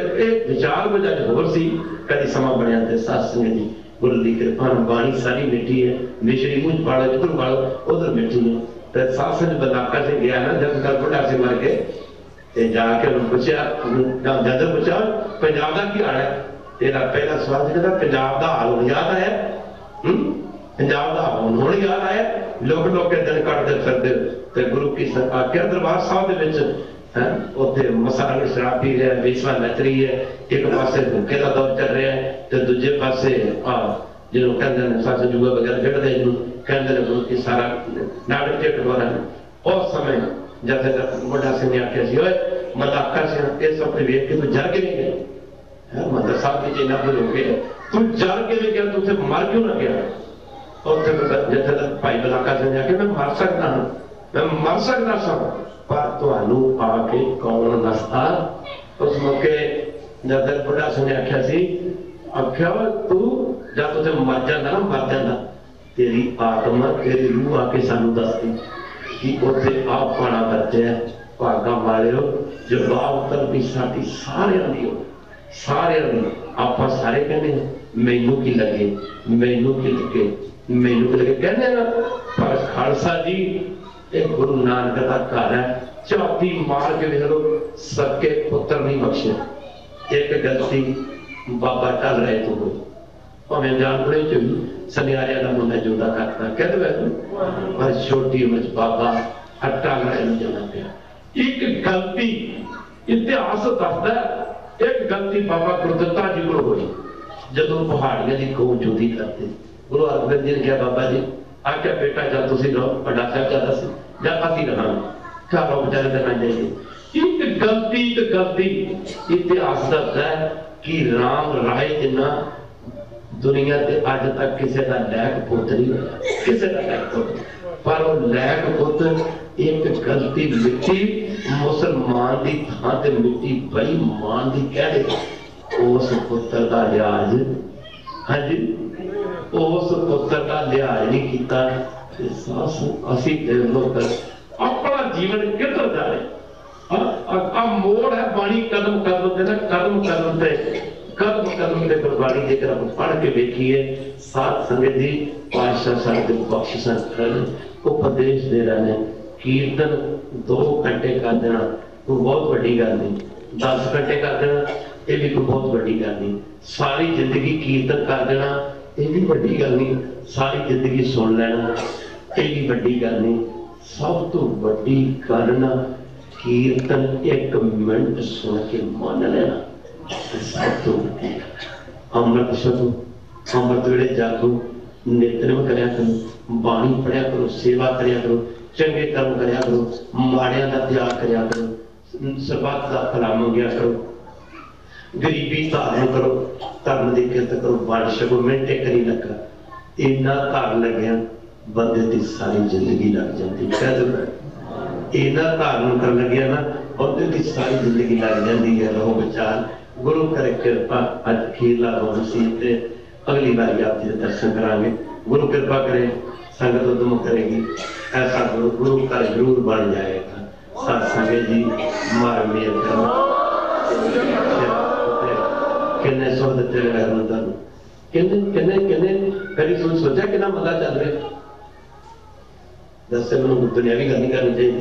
Speaker 1: विचार कुछ अज होर सी कभी समा बनया ते सत्संग जी गुरु की कृपा बाणी सारी मिट्टी है मिश्री मुंह पाड़ो जिधर पाड़ो उधर मिट्टी है तो सत्संग बलाका से गया ना जब कल बुढ़ा से मर के जाके पूछा जद पूछा पंजाब का की हाल है तेरा पहला सवाल कहता पंजाब का हाल याद आया पंजाब का हाल हुण याद आया लोग लोग के दिन कटते फिरते ते गुरु की आज्ञा दरबार साहब दे विच उत्थे मसाला ने शराब पी रहा बेसवा नच रही है एक पासे भूखे का दौर चल रहा है ते दूजे पासे जो कहते हैं सच जुआ वगैरह खेडते कहते हैं गुरु की सारा नाटक चेट हो रहा है उस समय जब बड़ा सिंह ने आख्या सी ओए मलाका सिंह ये सब वेख के तू जर के नहीं गया मतलब साहब की इन्ना कुछ हो गया तू जर के नहीं गया तू उसे मर क्यों ना गया और जिथे तक भाई बलाका सिंह ने आख्या मैं मर सकता हाँ मैं मर सकता सब पर तुहानू आके कौन दसदा उस मौके जब बुढ़ा सिंह ने आख्या सी आख्या तू जब तुझे मर जाता ना मर जाता तेरी आत्मा तेरी रूह आके सानू दसदी कि उत्थे आप पाना करते हैं भागा वाले हो जवाब तक भी साडी सारियां दी हो सारियां दी आपा सारे कहने मैनू की लगे मैनू की लगे मैनू की लगे कहने ना पर खालसा जी एक गुरु नानक का घर है चौथी मार के देख लो सबके पुत्र नहीं बख्शे एक गलती बाबा टल रहे तो हो भावें जानबूझ च सनियारिया का मुंडा जुदा करता कहते वैसे पर छोटी उम्र बाबा हट्टा लड़ाई जाना पाया एक गलती इतिहास दसदा एक गलती बाबा गुरदत्ता जी को हुई जदों पहाड़ियां की खूब चोरी करते गुरु अर्जन जी ने कहा बाबा जी आख्या बेटा जब तुम रहो बड़ा साहबजादा से जब असी रहा घर रहो बेचारे करना चाहिए एक गलती इतिहास दसदा है कि राम राय जिन्ना दुनिया से अज तक किसी का लैक पुत नहीं होया किसी का लैक पुत पर वो लैक पुत एक गलती मिट्टी मुसलमान की थां ते मिट्टी बेईमान की कह दे उस पुत्र का लिहाज हाँ जी उस पुत्र का लिहाज नहीं किया असी लोग अपना जीवन किधर जा रहे मोड़ है बाणी कदम कदम से कदम कदम के गुरबाणी जेकर आप पढ़ के देखिए साथ संगत जी पातशाह साहब के बख्शिश उपदेश दे रहे हैं कीर्तन 2 घंटे कर देना कोई बहुत बड़ी गल नहीं 10 घंटे कर देना ये भी कोई बहुत बड़ी गल नहीं सारी जिंदगी कीर्तन कर देना ये भी वड्डी गल नहीं, सारी जिंदगी सुन लेना ये भी वड्डी गल नहीं। सब तो वड्डी गल ना कीर्तन 1 मिनट सुन के मान लेना, सब तो वड्डी गल। अमृत छको, अमृत वेले जागो, नितनेम करया करो, बाणी पढ़िया करो, सेवा करया करो, चंगे कर्म करया करो, माड़ियां दा त्याग करया करो, सरबत दा भला मंगया करो, गरीबी धारण करो, धर्म की किरत करो, वंड छको, मिनटे करी लगा। इन्ना घर लग्या बंदे की सारी जिंदगी लग जाती। कह दो इन्ना धारण कर लग्या ना बंदे की सारी जिंदगी लग जाती है। रहो विचार गुरु करे कृपा। अज अखीरला रोज सी ते अगली बारी आप जी दर्शन करांगे। गुरु कृपा करे, संगत उद्यम करेगी, ऐसा गुरु का जरूर बन जाएगा। सत्संग जी मार मेर करना किन्ने सौ दिते गए किन्ने किन्ने किन्ने कभी तुम सोचा कि ना मजा चल रहा दस मैं दुनियावी गल नहीं करनी चाहिए।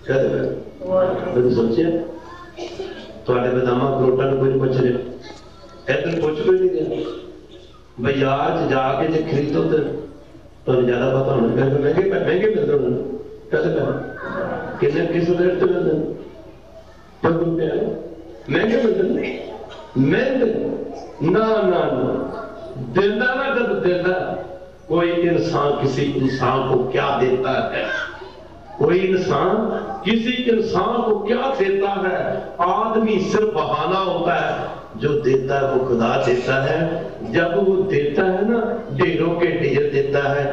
Speaker 1: कभी सोचे थोड़े बदामा अखरोटा कोई नहीं पुछ रहा, इधर पुछ कोई नहीं रहा। बाजार जाके जो खरीदो तो ज्यादा पता होना महंगे महंगे मिलते होने कहते किन्ने किस रेट से मिलते महंगे मिलते महंगे ना ना ना देता ना जब देता कोई इंसान किसी इंसान को क्या देता है, कोई इंसान किसी इंसान को क्या देता है। आदमी सिर्फ बहाना होता है, जो देता है वो खुदा देता है। जब वो देता है ना ढेरों के ढेर देता है,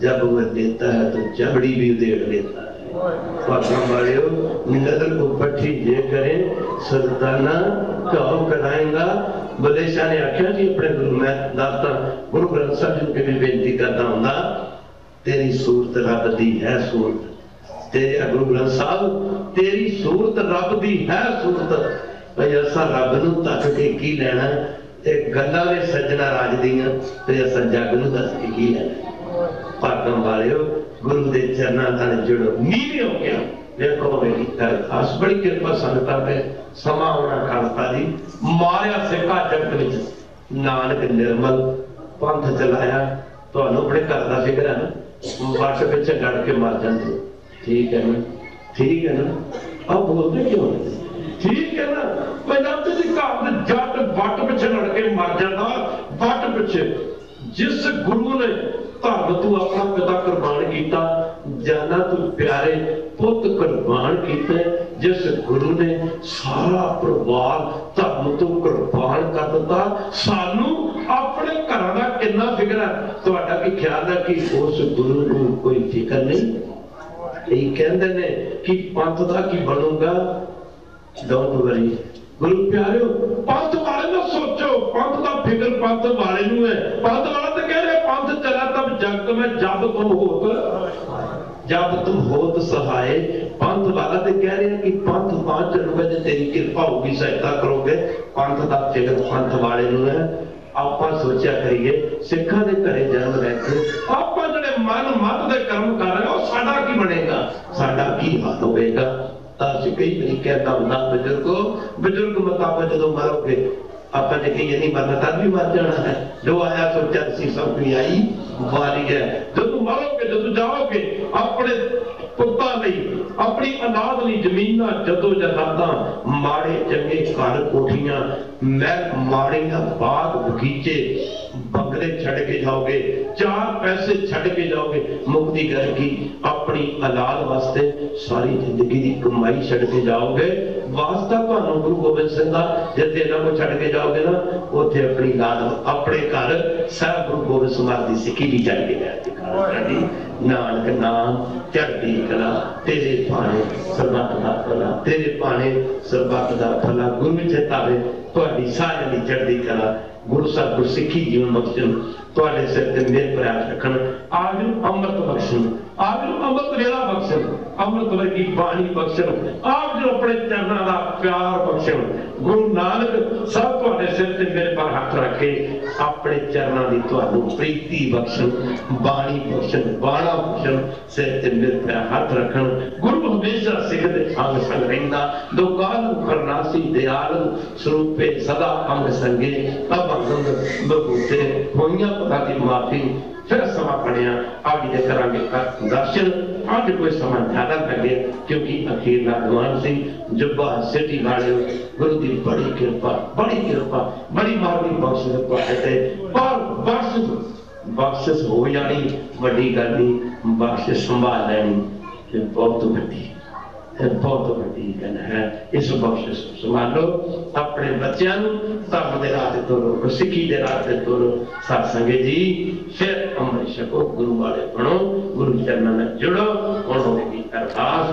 Speaker 1: जब वो देता है तो जबड़ी भी उधेड़ लेता है। नजर को पट्टी जे करें सुल्ताना कहो कराएगा। बदेशा ने आख्या जी अपने गुरु में दाता गुरु ग्रंथ साहब जी के भी बेनती करता हूंगा, तेरी सूरत रब दी है सूरत। तेरे गुरु ग्रंथ साहब तेरी सूरत रब दी है सूरत। भाई असा रब नूं तक के की लेना ते गल्लां ने सज्जना राज दियां ते असा जग नूं दस के की लेना। भागम वालिओ गुरु के चरणों नाल जुड़ो, नीवे हो गया। देखो मेरी अरदास बड़ी कृपा संगतां ते समा होना खालसा जी मारिया सिखा जगत विच नानक निर्मल पंथ चलाया। तुहानूं अपने घर का फिक्र है ना, वट पिछे गड़ के मर जाते। ठीक है ना, ठीक है ना, अब बोलते क्यों ठीक है ना। पंजाब के घर जट वट पिछे लड़ के मर जाता, वट पिछे। जिस गुरु ने धर्म तू अपना पिता कुर्बान किया, जाना तू प्यारे पुत कुर्बान किए। जिस गुरु ने सारा परिवार धर्म तू कुर्बान कर दिता, सानू अपने घर का कितना फिक्र है। तुहाडा की ख्याल है कि उस गुरु को कोई फिक्र नहीं? यही कहते ने कि पंथ का की बनूंगा, डोंट वरी। गुरु प्यारे पंथ वाले ना सोचो, पंथ का फिक्र पंथ वाले नू है। पंथ वाला तो कह रहे पंथ चला तब जग में जब तुम होत सहाय। पंथ वाला तो कह रहे हैं कि पंथ पांच चलूंगा जो तेरी कृपा होगी सहायता करोगे। पंथ का फिक्र पंथ वाले नू है। आप सोचा करिए सिखा के घरे जन्म लैके आप जो मन मत के कर्म कर रहे हो साडा की बनेगा, साडा की हाल होगा। कई बार कहता हूं बुजुर्ग मुताबिक जो मरोगे आप कही नहीं मरना तब भी मर जाना है। जो आया सोचा सब भी आई वारी है। जो तुम मरोगे जो तुम जाओगे अपने पुत्ता नहीं अपनी औलाद नहीं जमीन जदों जदादा माड़े चंगे घर कोठियां महल माड़ियां बाग बगीचे बंगले छड़ के जाओगे, 4 पैसे छड़ के जाओगे। मुक्ति घर की अपनी औलाद वास्ते सारी जिंदगी की कमाई छड़ के जाओगे। वास्ता तुहानू गुरु गोबिंद सिंह दा जिथे इन्हां को छड़ के जाओगे ना उत्थे अपनी औलाद अपने घर साहब गुरु गोबिंद सिंह दी सिक्खी भी छड़ के जाएगी। नानक नाम चढ़दी कला तेरे पाने सरबत दा भला, तेरे पाने सरबत दा भला। गुरु चेतावे तुहाडी सारिआं दी चढ़दी कला। गुरु साहब गुरसिੱਖੀ जीवन बख्शन तुहाडे सिर ते मेहर प्रयास रखन। आज अमृत बख्शन आप जो अमृत वेला बख्शन, अमृत वर्गी बाणी बख्शन, आप जो अपने चरणों का प्यार बख्शन। गुरु नानक सब तुहाडे सिर ते मेरे पर हाथ रखे अपने चरणों की तुहानू प्रीति बख्शन, बाणी बख्शन, बाणा बख्शन, सिर ते मेरे पर हाथ रखन। गुरु हमेशा सिख दे अंग संग रहिंदा, दोकाल करनासी दयाल स्वरूपे सदा अंग संगे। अब अंग बबूते होइयां पता दी माफी। फिर समा पढ़िया आगे दे करांगे दर्शन। आज कोई समा ज्यादा लगे क्योंकि अखीरला दीवान सी जुब्बा सिटी वाले गुरु की बड़ी कृपा, बड़ी मारनी बख्शिश पाते और बख्शिश हो जानी बड़ी गल नहीं, बख्शिश संभाल लेनी बहुत बड़ी गल है। इस बख्शिश संभालो, अपने बच्चों धर्म के राह तोरो, सिक्खी के राह तोरो। सत्संगे जी फिर अमृत छको, गुरु वाले बनो, गुरु चरणों में जुड़ो। उन्होंने की अरदास